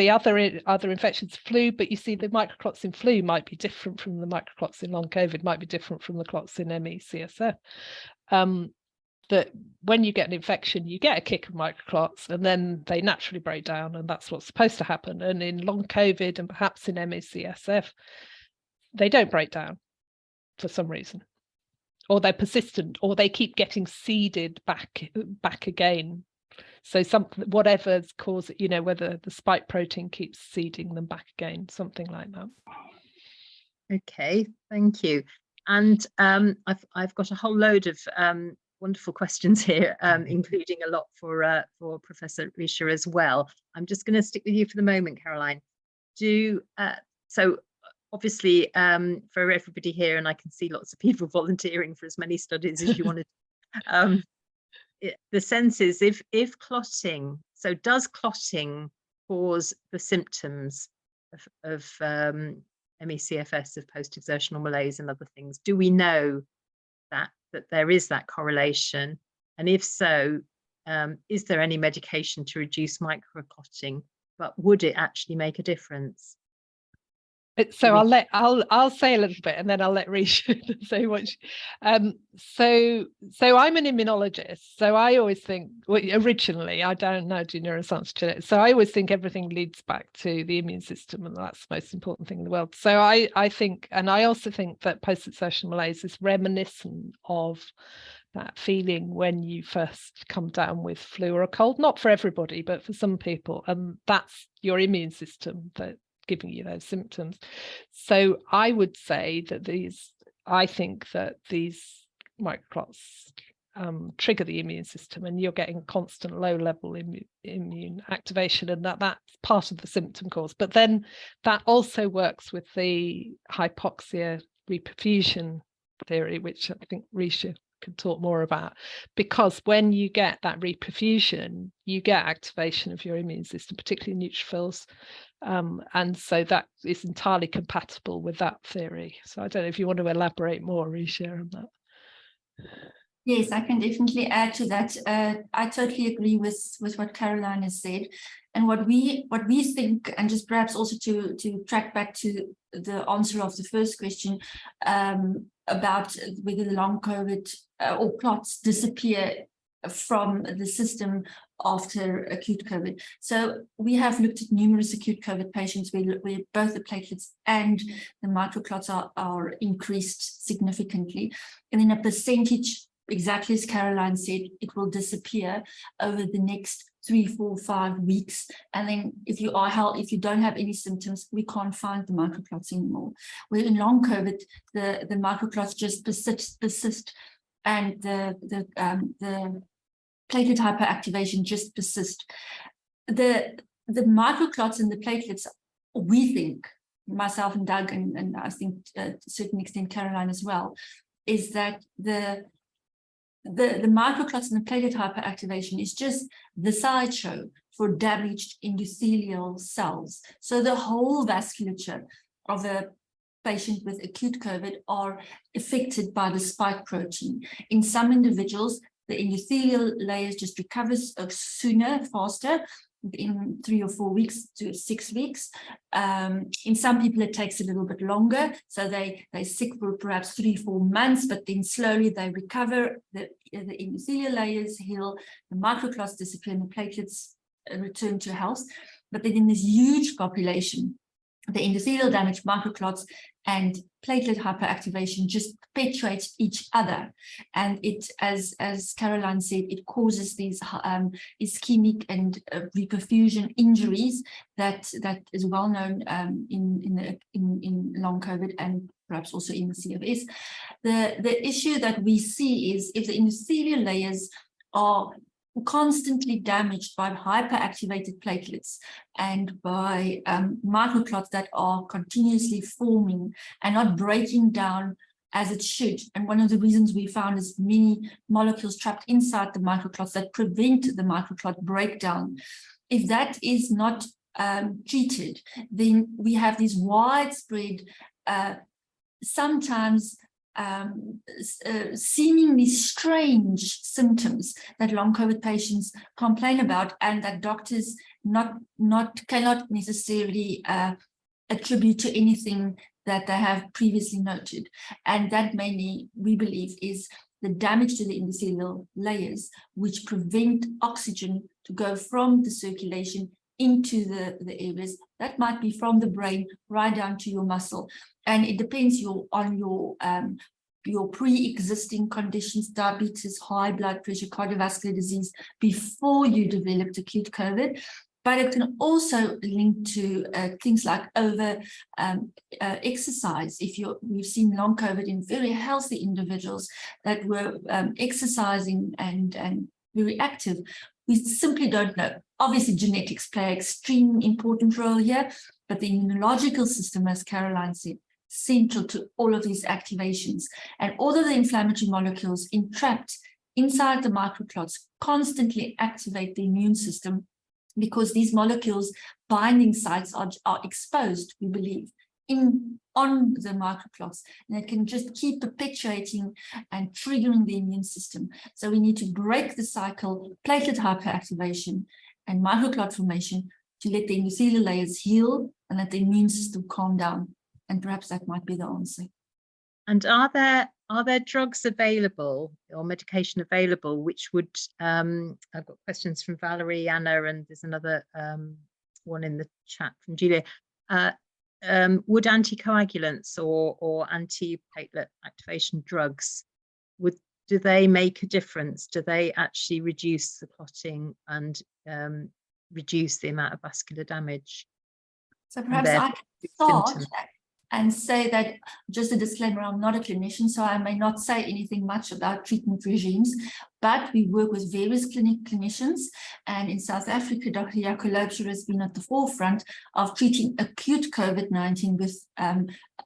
other infections, flu, but you see the microclots in flu might be different from the microclots in long COVID, might be different from the clots in ME, CSF. That when you get an infection, you get a kick of microclots and then they naturally break down, and that's what's supposed to happen. And in long COVID and perhaps in ME, CSF, they don't break down for some reason, or they're persistent, or they keep getting seeded back again. So whatever's caused it, whether the spike protein keeps seeding them back again, something like that.
Okay, thank you. And I've got a whole load of wonderful questions here, including a lot for Professor Resia as well. I'm just going to stick with you for the moment, Caroline. So obviously for everybody here, and I can see lots of people volunteering for as many studies as you want to The sense is if clotting, so does clotting cause the symptoms of ME/CFS, of post-exertional malaise and other things? Do we know that there is that correlation? And if so, is there any medication to reduce microclotting? But would it actually make a difference?
So I'll say a little bit, and then I'll let Resia say what. So I'm an immunologist. So I always think, well, originally I don't know do neuroscience genetics. So I always think everything leads back to the immune system, and that's the most important thing in the world. So I think, and I also think that post-exertional malaise is reminiscent of that feeling when you first come down with flu or a cold. Not for everybody, but for some people, and that's your immune system that giving you those symptoms. So I would say that I think that these microclots trigger the immune system, and you're getting constant low level immune activation, and that's part of the symptom cause. But then that also works with the hypoxia reperfusion theory, which I think Resia can talk more about, because when you get that reperfusion, you get activation of your immune system, particularly neutrophils. And so that is entirely compatible with that theory. So I don't know if you want to elaborate more, Resia, on that.
Yes, I can definitely add to that. I totally agree with what Caroline has said. And what we think, and just perhaps also to track back to the answer of the first question about whether the long COVID or clots disappear from the system after acute COVID. So we have looked at numerous acute COVID patients where both the platelets and the microclots are increased significantly. And then a percentage, exactly as Caroline said, it will disappear over the next 3, 4, 5 weeks. And then if you don't have any symptoms, we can't find the microclots anymore. Where in long COVID, the microclots just persist, and the platelet hyperactivation just persist. The microclots and the platelets, we think, myself and Doug, and I think to a certain extent Caroline as well, is that the microclots and the platelet hyperactivation is just the sideshow for damaged endothelial cells. So the whole vasculature of a patient with acute COVID are affected by the spike protein. In some individuals, the endothelial layers just recovers sooner, faster, in 3 or 4 weeks to 6 weeks. In some people, it takes a little bit longer. So they're sick for perhaps 3, 4 months, but then slowly they recover, the endothelial layers heal, the microclots disappear, and the platelets return to health. But then in this huge population, the endothelial damage, microclots, and platelet hyperactivation just perpetuates each other. And it, as Caroline said, it causes these ischemic and reperfusion injuries that is well known in long COVID and perhaps also in the CFS. The issue that we see is if the endothelial layers are constantly damaged by hyperactivated platelets and by microclots that are continuously forming and not breaking down as it should. And one of the reasons we found is many molecules trapped inside the microclots that prevent the microclot breakdown. If that is not treated, then we have these widespread, sometimes seemingly strange symptoms that long COVID patients complain about, and that doctors cannot necessarily attribute to anything that they have previously noted. And that mainly, we believe, is the damage to the endothelial layers, which prevent oxygen to go from the circulation into the areas. That might be from the brain right down to your muscle. And it depends on your pre-existing conditions, diabetes, high blood pressure, cardiovascular disease, before you developed acute COVID. But it can also link to things like over exercise. We've seen long COVID in very healthy individuals that were exercising and very active. We simply don't know. Obviously, genetics play an extreme important role here, but the immunological system, as Caroline said, central to all of these activations. And all of the inflammatory molecules entrapped inside the microclots constantly activate the immune system, because these molecules' binding sites are exposed, we believe, on the microclots, and it can just keep perpetuating and triggering the immune system. So we need to break the cycle, platelet hyperactivation and microclot formation, to let the endothelial layers heal and let the immune system calm down. And perhaps that might be the answer.
And are there drugs available or medication available which would, I've got questions from Valerie, Anna, and there's another one in the chat from Julia. Would anticoagulants or anti-platelet activation drugs, do they make a difference? Do they actually reduce the clotting and reduce the amount of vascular damage?
So perhaps I can start and say that, just a disclaimer, I'm not a clinician, so I may not say anything much about treatment regimes, but we work with various clinicians. And in South Africa, Dr. Jaco Loubser has been at the forefront of treating acute COVID-19 with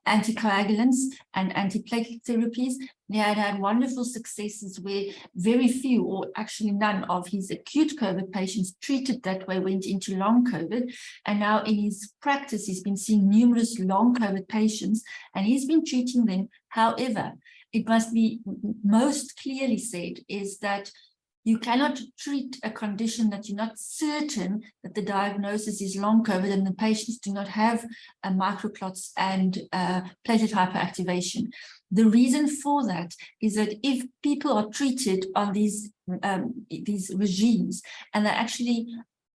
anticoagulants and antiplatelet therapies. He had wonderful successes where very few, or actually none, of his acute COVID patients treated that way went into long COVID. And now in his practice, he's been seeing numerous long COVID patients, and he's been treating them. However, it must be most clearly said is that you cannot treat a condition that you're not certain that the diagnosis is long COVID and the patients do not have microclots and platelet hyperactivation. The reason for that is that if people are treated on these regimes and they actually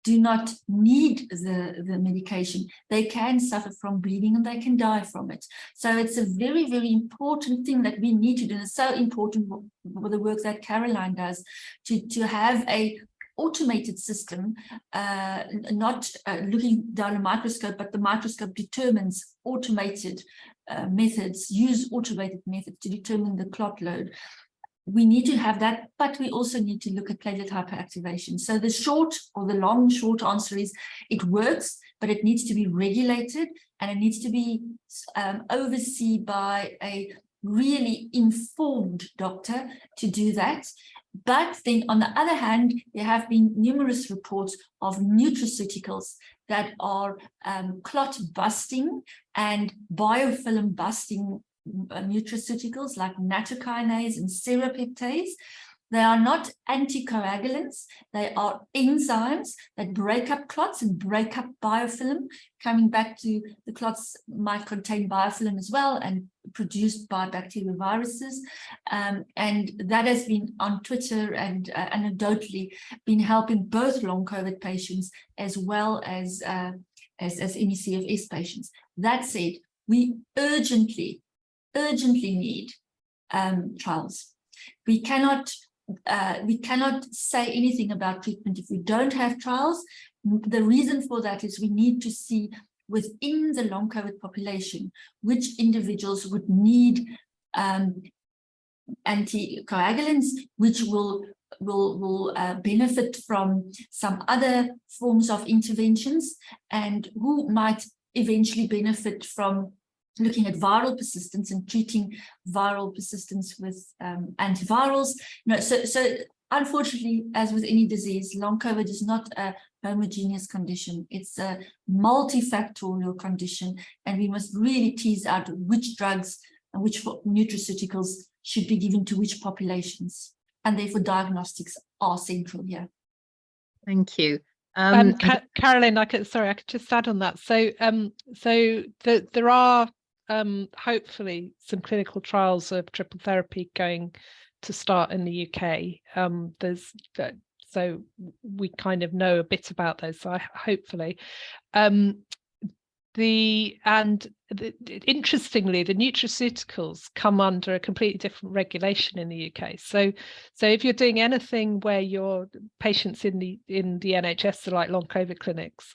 do not need the medication, they can suffer from bleeding and they can die from it. So it's a very, very important thing that we need to do. And it's so important for the work that Caroline does to have a automated system, not looking down a microscope, but the microscope determines automated methods, use automated methods to determine the clot load. We need to have that, but we also need to look at platelet hyperactivation. So the short or the long short answer is it works, but it needs to be regulated and it needs to be overseen by a really informed doctor to do that. But then on the other hand, there have been numerous reports of nutraceuticals that are clot busting and biofilm busting nutraceuticals like nattokinase and serrapeptase. They are not anticoagulants. They are enzymes that break up clots and break up biofilm. Coming back to the clots might contain biofilm as well and produced by bacterial viruses. And that has been on Twitter and anecdotally been helping both long COVID patients as well as ME/CFS patients. That said, we urgently need trials. We cannot say anything about treatment if we don't have trials. The reason for that is we need to see within the long COVID population which individuals would need anticoagulants, which will benefit from some other forms of interventions, and who might eventually benefit from looking at viral persistence and treating viral persistence with antivirals. So unfortunately, as with any disease, long COVID is not a homogeneous condition. It's a multifactorial condition, and we must really tease out which drugs and which nutraceuticals should be given to which populations. And therefore, diagnostics are central here.
Thank you.
Caroline, I could just add on that. So, there are hopefully some clinical trials of triple therapy going to start in the UK. So we kind of know a bit about those. So hopefully, interestingly, the nutraceuticals come under a completely different regulation in the UK. So if you're doing anything where your patients in the NHS are like long COVID clinics,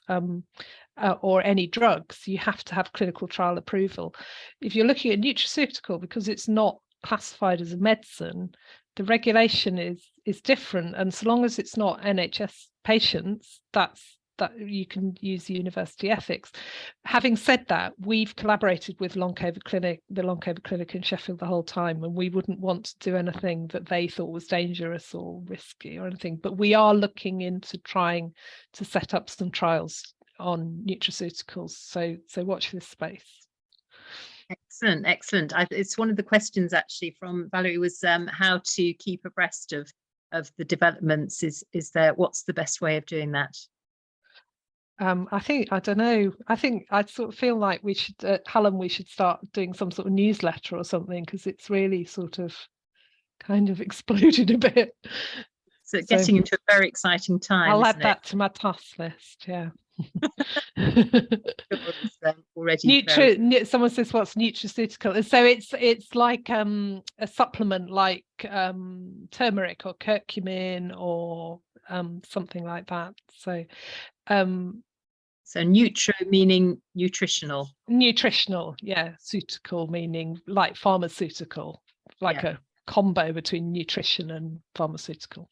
or any drugs, you have to have clinical trial approval. If you're looking at nutraceutical, because it's not classified as a medicine, the regulation is different, and so long as it's not NHS patients, that's that you can use university ethics. Having said that, we've collaborated with the Long COVID Clinic in Sheffield the whole time, and we wouldn't want to do anything that they thought was dangerous or risky or anything. But we are looking into trying to set up some trials on nutraceuticals. So watch this space.
Excellent, excellent. It's one of the questions actually from Valerie was how to keep abreast of the developments. What's the best way of doing that?
I don't know. I think I sort of feel like we should at Hallam we should start doing some sort of newsletter or something, because it's really sort of kind of exploded a bit.
So getting into a very exciting time.
I'll add that to my task list. Yeah.
Already
someone says what's nutraceutical, so it's like a supplement like turmeric or curcumin or something like that. So
nutro meaning nutritional,
yeah, ceutical meaning like pharmaceutical, like a combo between nutrition and pharmaceutical.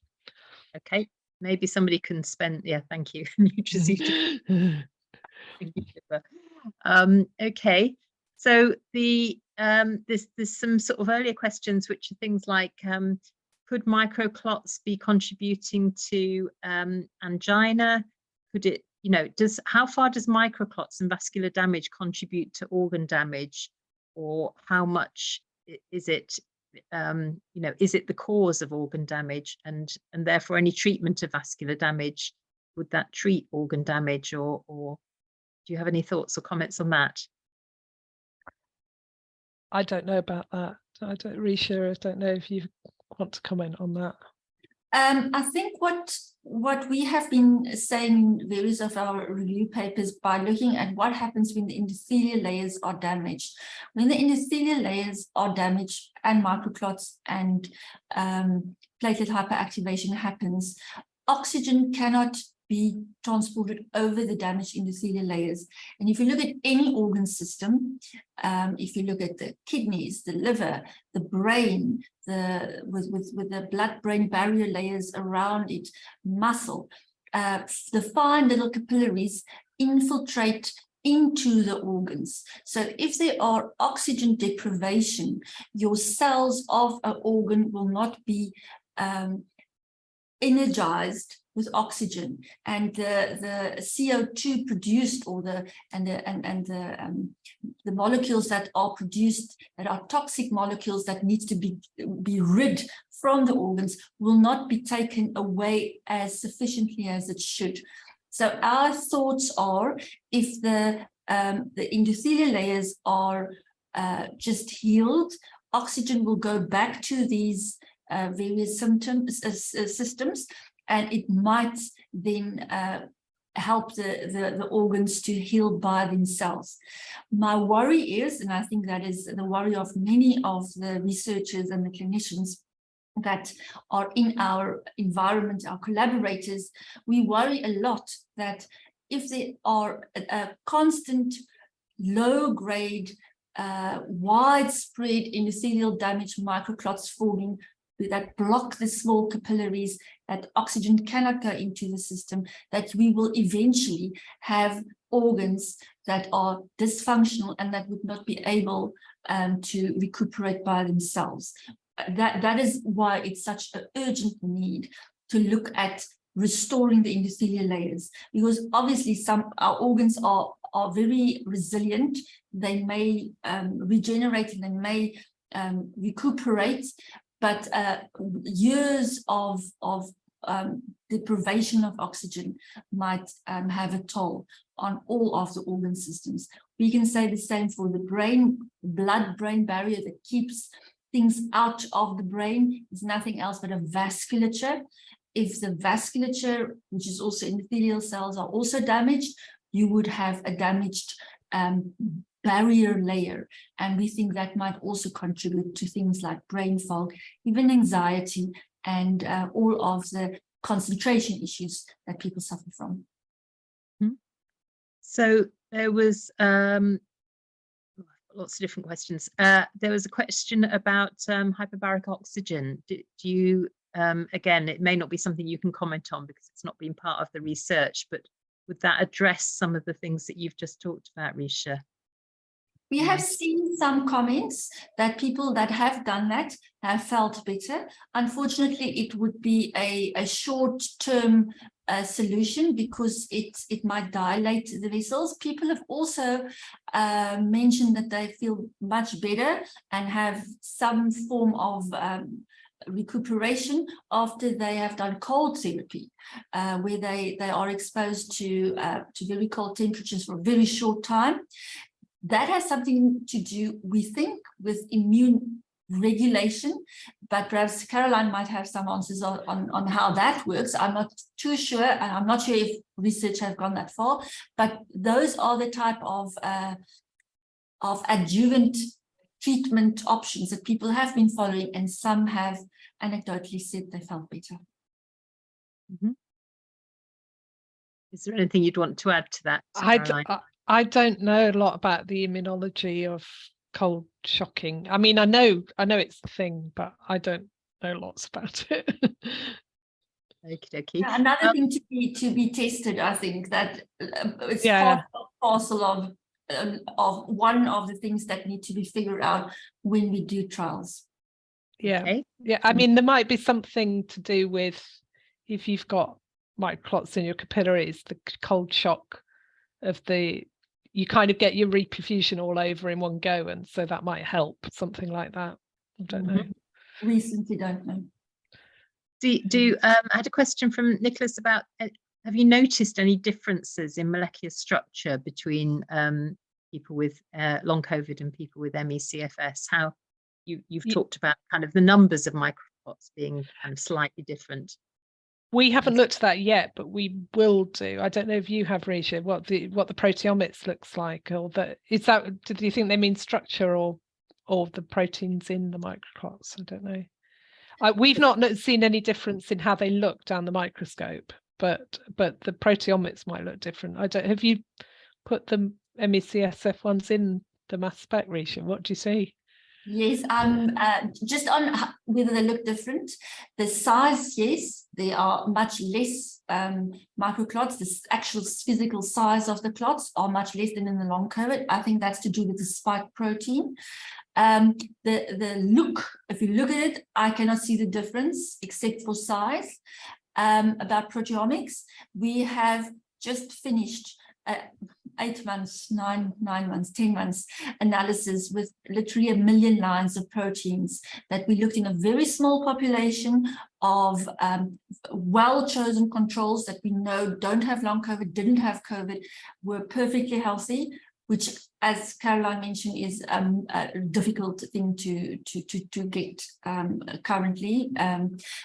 Okay, maybe somebody can spend, thank you. Nutraceutical. Okay, so there's some sort of earlier questions which are things like could microclots be contributing to angina? Could it, how far does microclots and vascular damage contribute to organ damage, or how much is it is it the cause of organ damage, and therefore any treatment of vascular damage, would that treat organ damage, or do you have any thoughts or comments on that?
I don't know about that. Resia, I don't know if you want to comment on that.
I think what we have been saying in various of our review papers, by looking at what happens when the endothelial layers are damaged. When the endothelial layers are damaged and microclots and platelet hyperactivation happens, oxygen cannot be transported over the damaged endothelial layers. And if you look at any organ system, if you look at the kidneys, the liver, the brain, with the blood-brain barrier layers around it, muscle, the fine little capillaries infiltrate into the organs. So if there are oxygen deprivation, your cells of an organ will not be energized with oxygen, and the CO2 produced, or the molecules that are produced that are toxic molecules that needs to be rid from the organs, will not be taken away as sufficiently as it should. So our thoughts are, if the endothelial layers are just healed, oxygen will go back to these various systems, and it might then help the organs to heal by themselves. My worry is, and I think that is the worry of many of the researchers and the clinicians that are in our environment, our collaborators, we worry a lot that if there are a constant low-grade, widespread endothelial damage microclots forming that block the small capillaries, that oxygen cannot go into the system, that we will eventually have organs that are dysfunctional and that would not be able to recuperate by themselves. That is why it's such an urgent need to look at restoring the endothelial layers, because obviously our organs are very resilient. They may regenerate and they may recuperate, but years of deprivation of oxygen might have a toll on all of the organ systems. We can say the same for the brain. Blood-brain barrier that keeps things out of the brain is nothing else but a vasculature. If the vasculature, which is also endothelial cells, are also damaged, you would have a damaged barrier layer, and we think that might also contribute to things like brain fog, even anxiety, and all of the concentration issues that people suffer from.
So there was lots of different questions. There was a question about hyperbaric oxygen. Do you again, it may not be something you can comment on because it's not been part of the research, but would that address some of the things that you've just talked about, Resia?
We have seen some comments that people that have done that have felt better. Unfortunately, it would be a short-term solution because it might dilate the vessels. People have also mentioned that they feel much better and have some form of recuperation after they have done cold therapy, where they are exposed to very cold temperatures for a very short time. That has something to do, we think, with immune regulation, but perhaps Caroline might have some answers on how that works. I'm not too sure, and I'm not sure if research has gone that far, but those are the type of adjuvant treatment options that people have been following, and some have anecdotally said they felt better.
Mm-hmm. Is there anything you'd want to add to that, Caroline?
I don't know a lot about the immunology of cold shocking. I mean, I know it's a thing, but I don't know lots about it.
Okay.
Another thing to be tested, I think, that it's part and parcel of one of the things that need to be figured out when we do trials.
Yeah,
okay.
Yeah. I mean, there might be something to do with if you've got microclots in your capillaries, the cold shock of you kind of get your reperfusion all over in one go, and so that might help, something like that. I don't know.
We simply don't know.
I had a question from Nicholas about, have you noticed any differences in molecular structure between people with long COVID and people with ME/CFS? How you've talked about kind of the numbers of microclots being kind of slightly different.
We haven't looked at that yet, but we will do. I don't know if you have, Resia, what the proteomics looks like, or do you think they mean structure or the proteins in the microclots? I don't know. We've not seen any difference in how they look down the microscope, but the proteomics might look different. Have you put the ME/CSF ones in the mass spec, Resia? What do you see?
Yes, just on whether they look different. The size, yes, they are much less microclots. The actual physical size of the clots are much less than in the long COVID. I think that's to do with the spike protein. The look, if you look at it, I cannot see the difference except for size. About proteomics, we have just finished 8 months, 9 months, 10 months analysis with literally 1 million lines of proteins that we looked in a very small population of well-chosen controls that we know don't have long COVID, didn't have COVID, were perfectly healthy, which, as Caroline mentioned, is a difficult thing to get currently.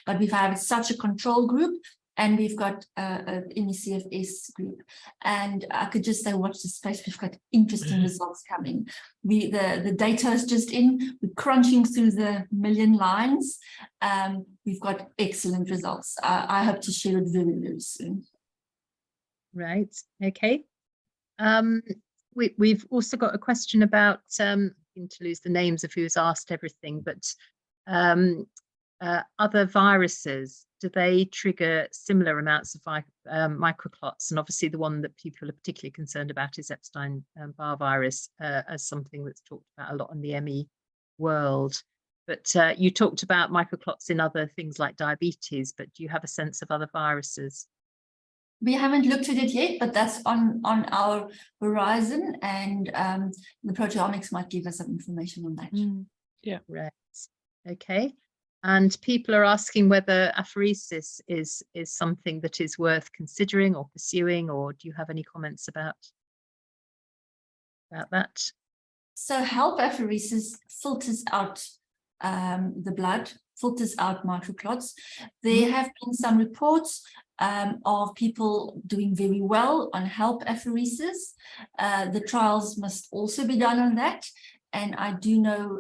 But we've had such a control group, and we've got an ME/CFS group. And I could just say, watch this space. We've got interesting results coming. The data is just in. We're crunching through the 1 million lines. We've got excellent results. I hope to share it very, very soon.
Right. Okay. We've also got a question about, I'm going to lose the names of who's asked everything, but other viruses, do they trigger similar amounts of microclots? And obviously the one that people are particularly concerned about is Epstein-Barr virus, as something that's talked about a lot in the ME world. But you talked about microclots in other things like diabetes, but do you have a sense of other viruses?
We haven't looked at it yet, but that's on our horizon, and the proteomics might give us some information on that.
Yeah.
Right. Okay. And people are asking whether apheresis is something that is worth considering or pursuing, or do you have any comments about that?
So HELP apheresis filters out the blood, filters out microclots. There have been some reports of people doing very well on HELP apheresis. The trials must also be done on that. And I do know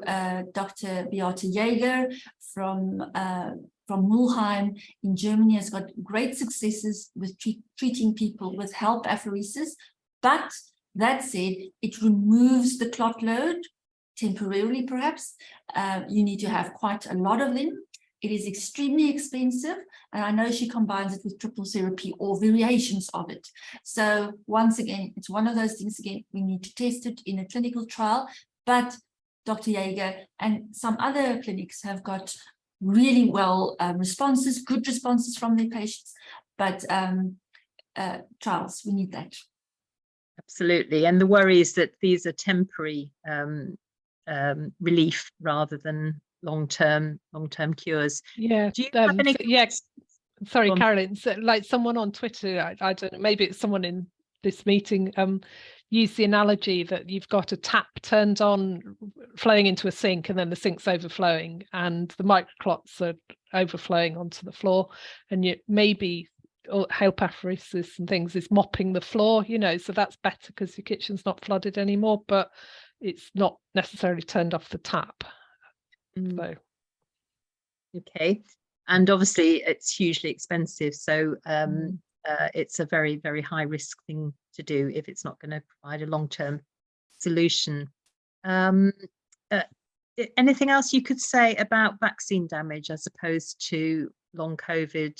Dr. Beate Jaeger from Mulheim in Germany has got great successes with treating people with HELP apheresis. But that said, it removes the clot load temporarily, perhaps. You need to have quite a lot of them. It is extremely expensive, and I know she combines it with triple therapy or variations of it. So once again, it's one of those things, again, we need to test it in a clinical trial, but Dr. Jaeger and some other clinics have got really well responses, good responses from their patients, but trials, we need that.
Absolutely. And the worry is that these are temporary relief rather than long-term cures.
Yeah.
Do you have any?
Sorry, Caroline. So, like someone on Twitter, I don't know, maybe it's someone in this meeting, used the analogy that you've got a tap turned on, flowing into a sink, and then the sink's overflowing, and the microclots are overflowing onto the floor, and you maybe hyperparesis and things is mopping the floor, you know, so that's better because your kitchen's not flooded anymore, but it's not necessarily turned off the tap. So
okay, and obviously it's hugely expensive, so it's a very, very high risk thing to do if it's not going to provide a long-term solution. Anything else you could say about vaccine damage as opposed to long COVID,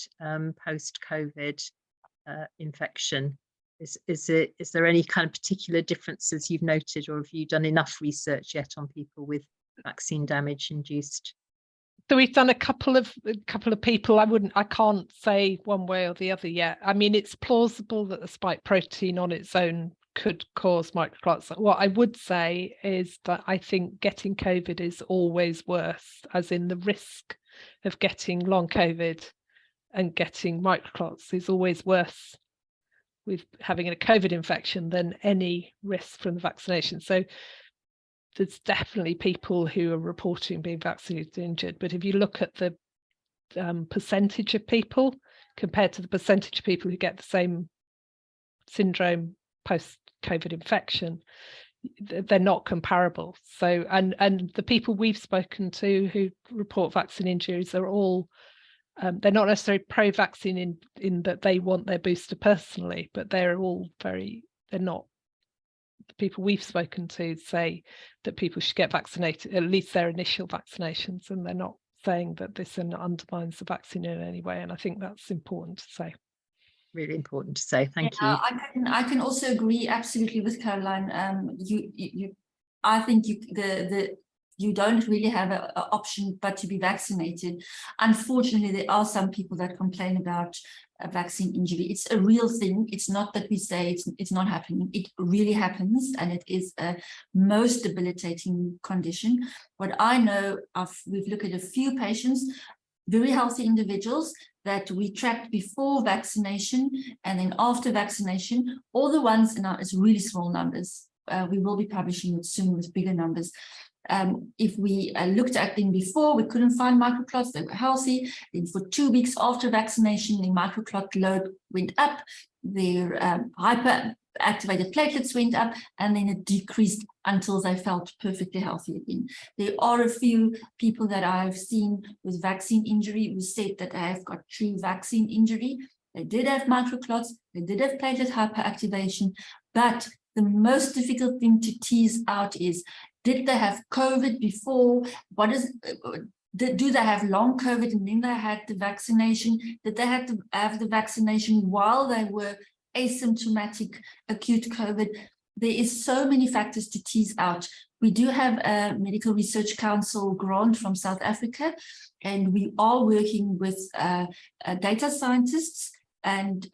post-COVID infection? Is there any kind of particular differences you've noted, or have you done enough research yet on people with vaccine damage induced?
So we've done a couple of people. I can't say one way or the other yet. I mean, it's plausible that the spike protein on its own could cause microclots. What I would say is that I think getting COVID is always worse, as in the risk of getting long COVID and getting microclots is always worse with having a COVID infection than any risk from the vaccination. So there's definitely people who are reporting being vaccinated injured, but if you look at the percentage of people compared to the percentage of people who get the same syndrome post-COVID infection, they're not comparable. So, and the people we've spoken to who report vaccine injuries are all, they're not necessarily pro-vaccine in that they want their booster personally, but they're not. The people we've spoken to say that people should get vaccinated, at least their initial vaccinations, and they're not saying that this undermines the vaccine in any way. And I think that's important to say. Really important to say. Thank you.
I can also agree absolutely with Caroline. I think you don't really have an option but to be vaccinated. Unfortunately, there are some people that complain about a vaccine injury. It's a real thing. It's not that we say it's not happening. It really happens, and it is a most debilitating condition. What I know of, we've looked at a few patients, very healthy individuals that we tracked before vaccination and then after vaccination. All the ones in it's really small numbers. We will be publishing it soon with bigger numbers. If we looked at them before, we couldn't find microclots, they were healthy. Then for 2 weeks after vaccination, the microclot load went up, their hyperactivated platelets went up, and then it decreased until they felt perfectly healthy again. There are a few people that I've seen with vaccine injury who said that they have got true vaccine injury. They did have microclots, they did have platelet hyperactivation, but the most difficult thing to tease out is, did they have COVID before? Do they have long COVID and then they had the vaccination? Did they have to have the vaccination while they were asymptomatic acute COVID? There is so many factors to tease out. We do have a Medical Research Council grant from South Africa, and we are working with data scientists and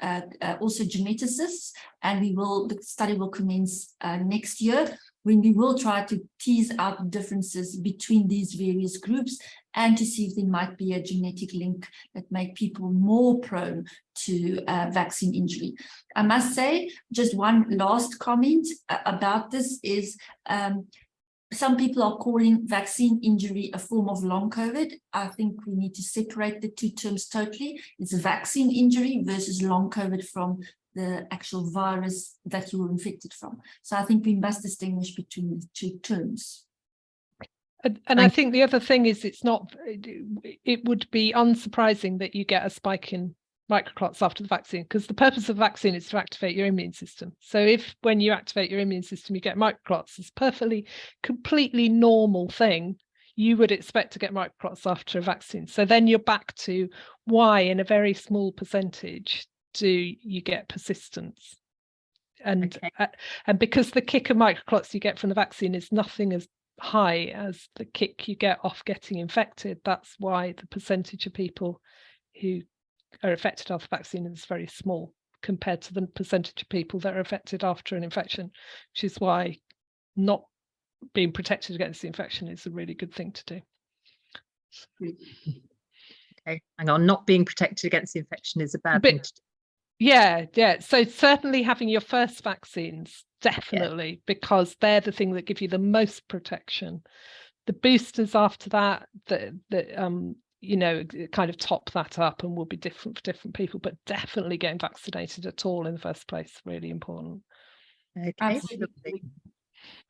also geneticists, and the study will commence next year, when we will try to tease out the differences between these various groups and to see if there might be a genetic link that make people more prone to vaccine injury. I must say, just one last comment about this is, some people are calling vaccine injury a form of long COVID. I think we need to separate the two terms totally. It's a vaccine injury versus long COVID from the actual virus that you were infected from. So I think we must distinguish between the two terms.
And I think the other thing is, it would be unsurprising that you get a spike in microclots after the vaccine, because the purpose of the vaccine is to activate your immune system. So if when you activate your immune system you get microclots, it's completely normal thing. you would expect to get microclots after a vaccine. So then you're back to why in a very small percentage do you get persistence? And and because the kick of microclots you get from the vaccine is nothing as high as the kick you get off getting infected, that's why the percentage of people who are affected after vaccine is very small compared to the percentage of people that are affected after an infection, which is why not being protected against the infection is a really good thing to do.
Okay, hang on, not being protected against the infection is a bad thing to do.
Yeah, so certainly having your first vaccines, definitely, because they're the thing that give you the most protection. The boosters after that, you know, kind of top that up and will be different for different people, but definitely getting vaccinated at all in the first place, really important.
Okay,
Absolutely.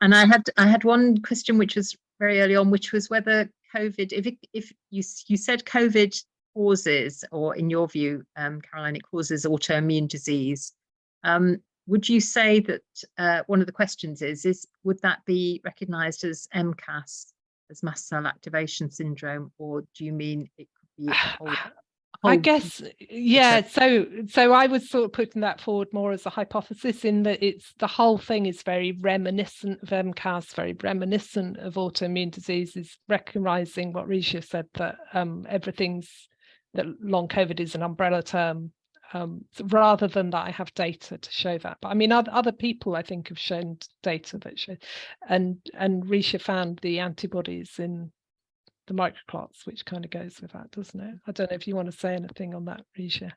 and I had one question which was very early on, which was whether COVID, if you said COVID causes, or in your view, Caroline, it causes autoimmune disease. Would you say that one of the questions is would that be recognised as MCAS, as mast cell activation syndrome, or do you mean it could be a whole
I guess, yeah, so I was sort of putting that forward more as a hypothesis, in that the whole thing is very reminiscent of MCAS, very reminiscent of autoimmune diseases, recognising what Resia said, that that long COVID is an umbrella term, rather than that I have data to show that. But I mean, other people I think have shown data that show, and Resia found the antibodies in the microclots, which kind of goes with that, doesn't it? I don't know if you want to say anything on that, Resia.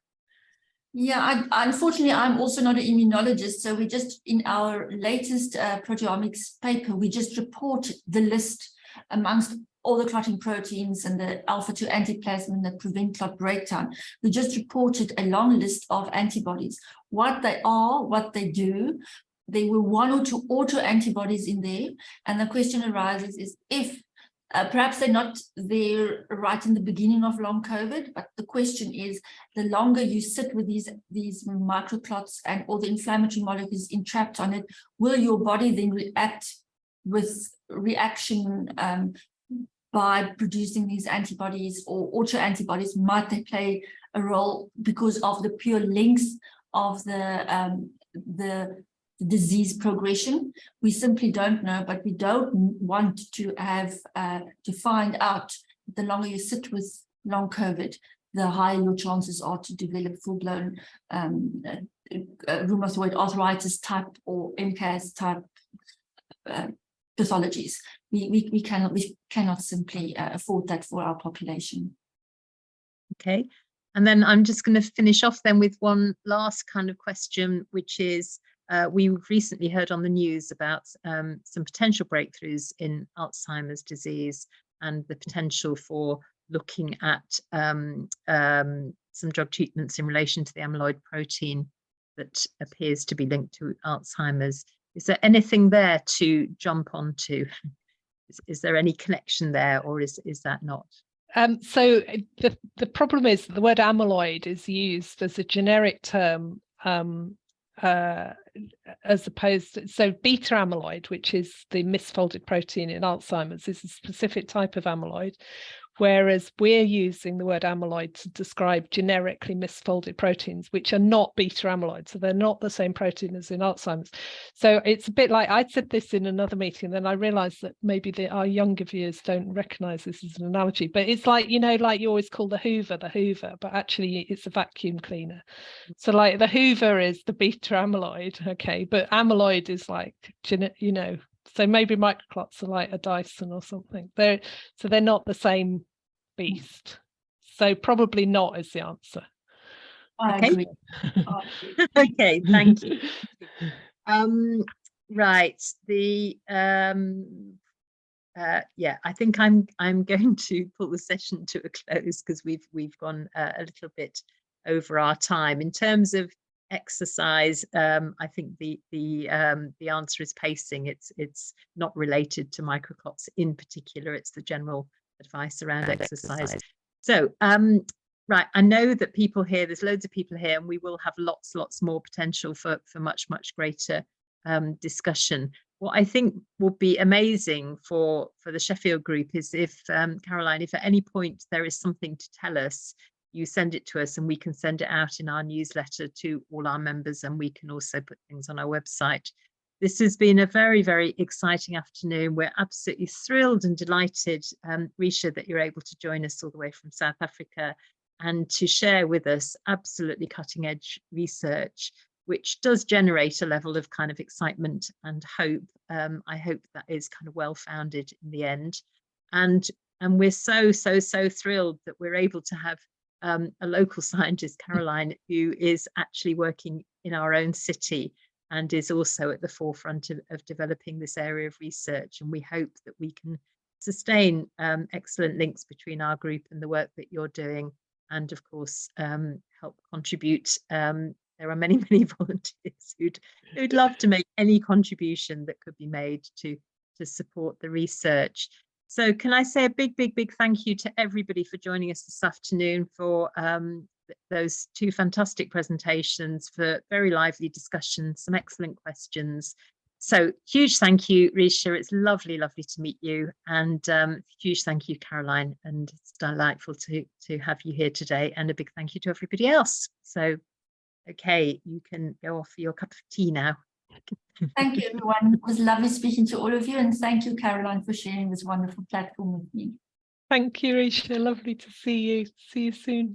Yeah, unfortunately, I'm also not an immunologist. So we just, in our latest proteomics paper, we just report the list amongst all the clotting proteins and the alpha-2 antiplasmin that prevent clot breakdown. We just reported a long list of antibodies, what they are, what they do. There were 1 or 2 autoantibodies in there. And the question arises is if perhaps they're not there right in the beginning of long COVID, but the question is, the longer you sit with these microclots and all the inflammatory molecules entrapped on it, will your body then react with reaction by producing these antibodies or autoantibodies? Might they play a role because of the pure length of the disease progression? We simply don't know, but we don't want to have to find out. The longer you sit with long COVID, the higher your chances are to develop full-blown rheumatoid arthritis type or MCAS type pathologies. We cannot simply afford that for our population.
Okay, and then I'm just going to finish off then with one last kind of question, which is, we recently heard on the news about some potential breakthroughs in Alzheimer's disease and the potential for looking at some drug treatments in relation to the amyloid protein that appears to be linked to Alzheimer's. Is there anything there to jump onto? Is there any connection there, or is that not?
So the problem is the word amyloid is used as a generic term, as opposed to, so beta amyloid, which is the misfolded protein in Alzheimer's, is a specific type of amyloid, whereas we're using the word amyloid to describe generically misfolded proteins, which are not beta amyloid, so they're not the same protein as in Alzheimer's. So it's a bit like, I said this in another meeting, then I realized that maybe our younger viewers don't recognize this as an analogy, but it's like, you know, like you always call the Hoover, but actually it's a vacuum cleaner. So like the Hoover is the beta amyloid, okay, but amyloid is like, you know, so maybe microclots are like a Dyson or something. They're not the same beast. So probably not is the answer.
I agree.
Okay, thank you. Right, yeah, I think I'm going to pull the session to a close because we've gone a little bit over our time. In terms of exercise, I think the answer is pacing. It's not related to microclots in particular. It's the general advice around exercise. So right, I know that people here, there's loads of people here, and we will have lots more potential for much greater discussion. what I think will be amazing for the Sheffield group is if, Caroline, if at any point there is something to tell us, you send it to us and we can send it out in our newsletter to all our members, and we can also put things on our website. This has been a very, very exciting afternoon. We're absolutely thrilled and delighted, Resia, that you're able to join us all the way from South Africa and to share with us absolutely cutting edge research, which does generate a level of kind of excitement and hope. I hope that is kind of well-founded in the end. And we're so thrilled that we're able to have a local scientist, Caroline, who is actually working in our own city and is also at the forefront of developing this area of research. And we hope that we can sustain excellent links between our group and the work that you're doing, and of course help contribute. There are many volunteers who'd love to make any contribution that could be made to support the research. So can I say a big thank you to everybody for joining us this afternoon, for those two fantastic presentations, for very lively discussions, some excellent questions. So huge thank you, Resia. It's lovely to meet you, and huge thank you, Caroline. And it's delightful to have you here today, and a big thank you to everybody else. So, okay, you can go off for your cup of tea now.
Thank you, everyone. It was lovely speaking to all of you, and thank you, Caroline, for sharing this wonderful platform with me.
Thank you, Resia. Lovely to see you. See you soon.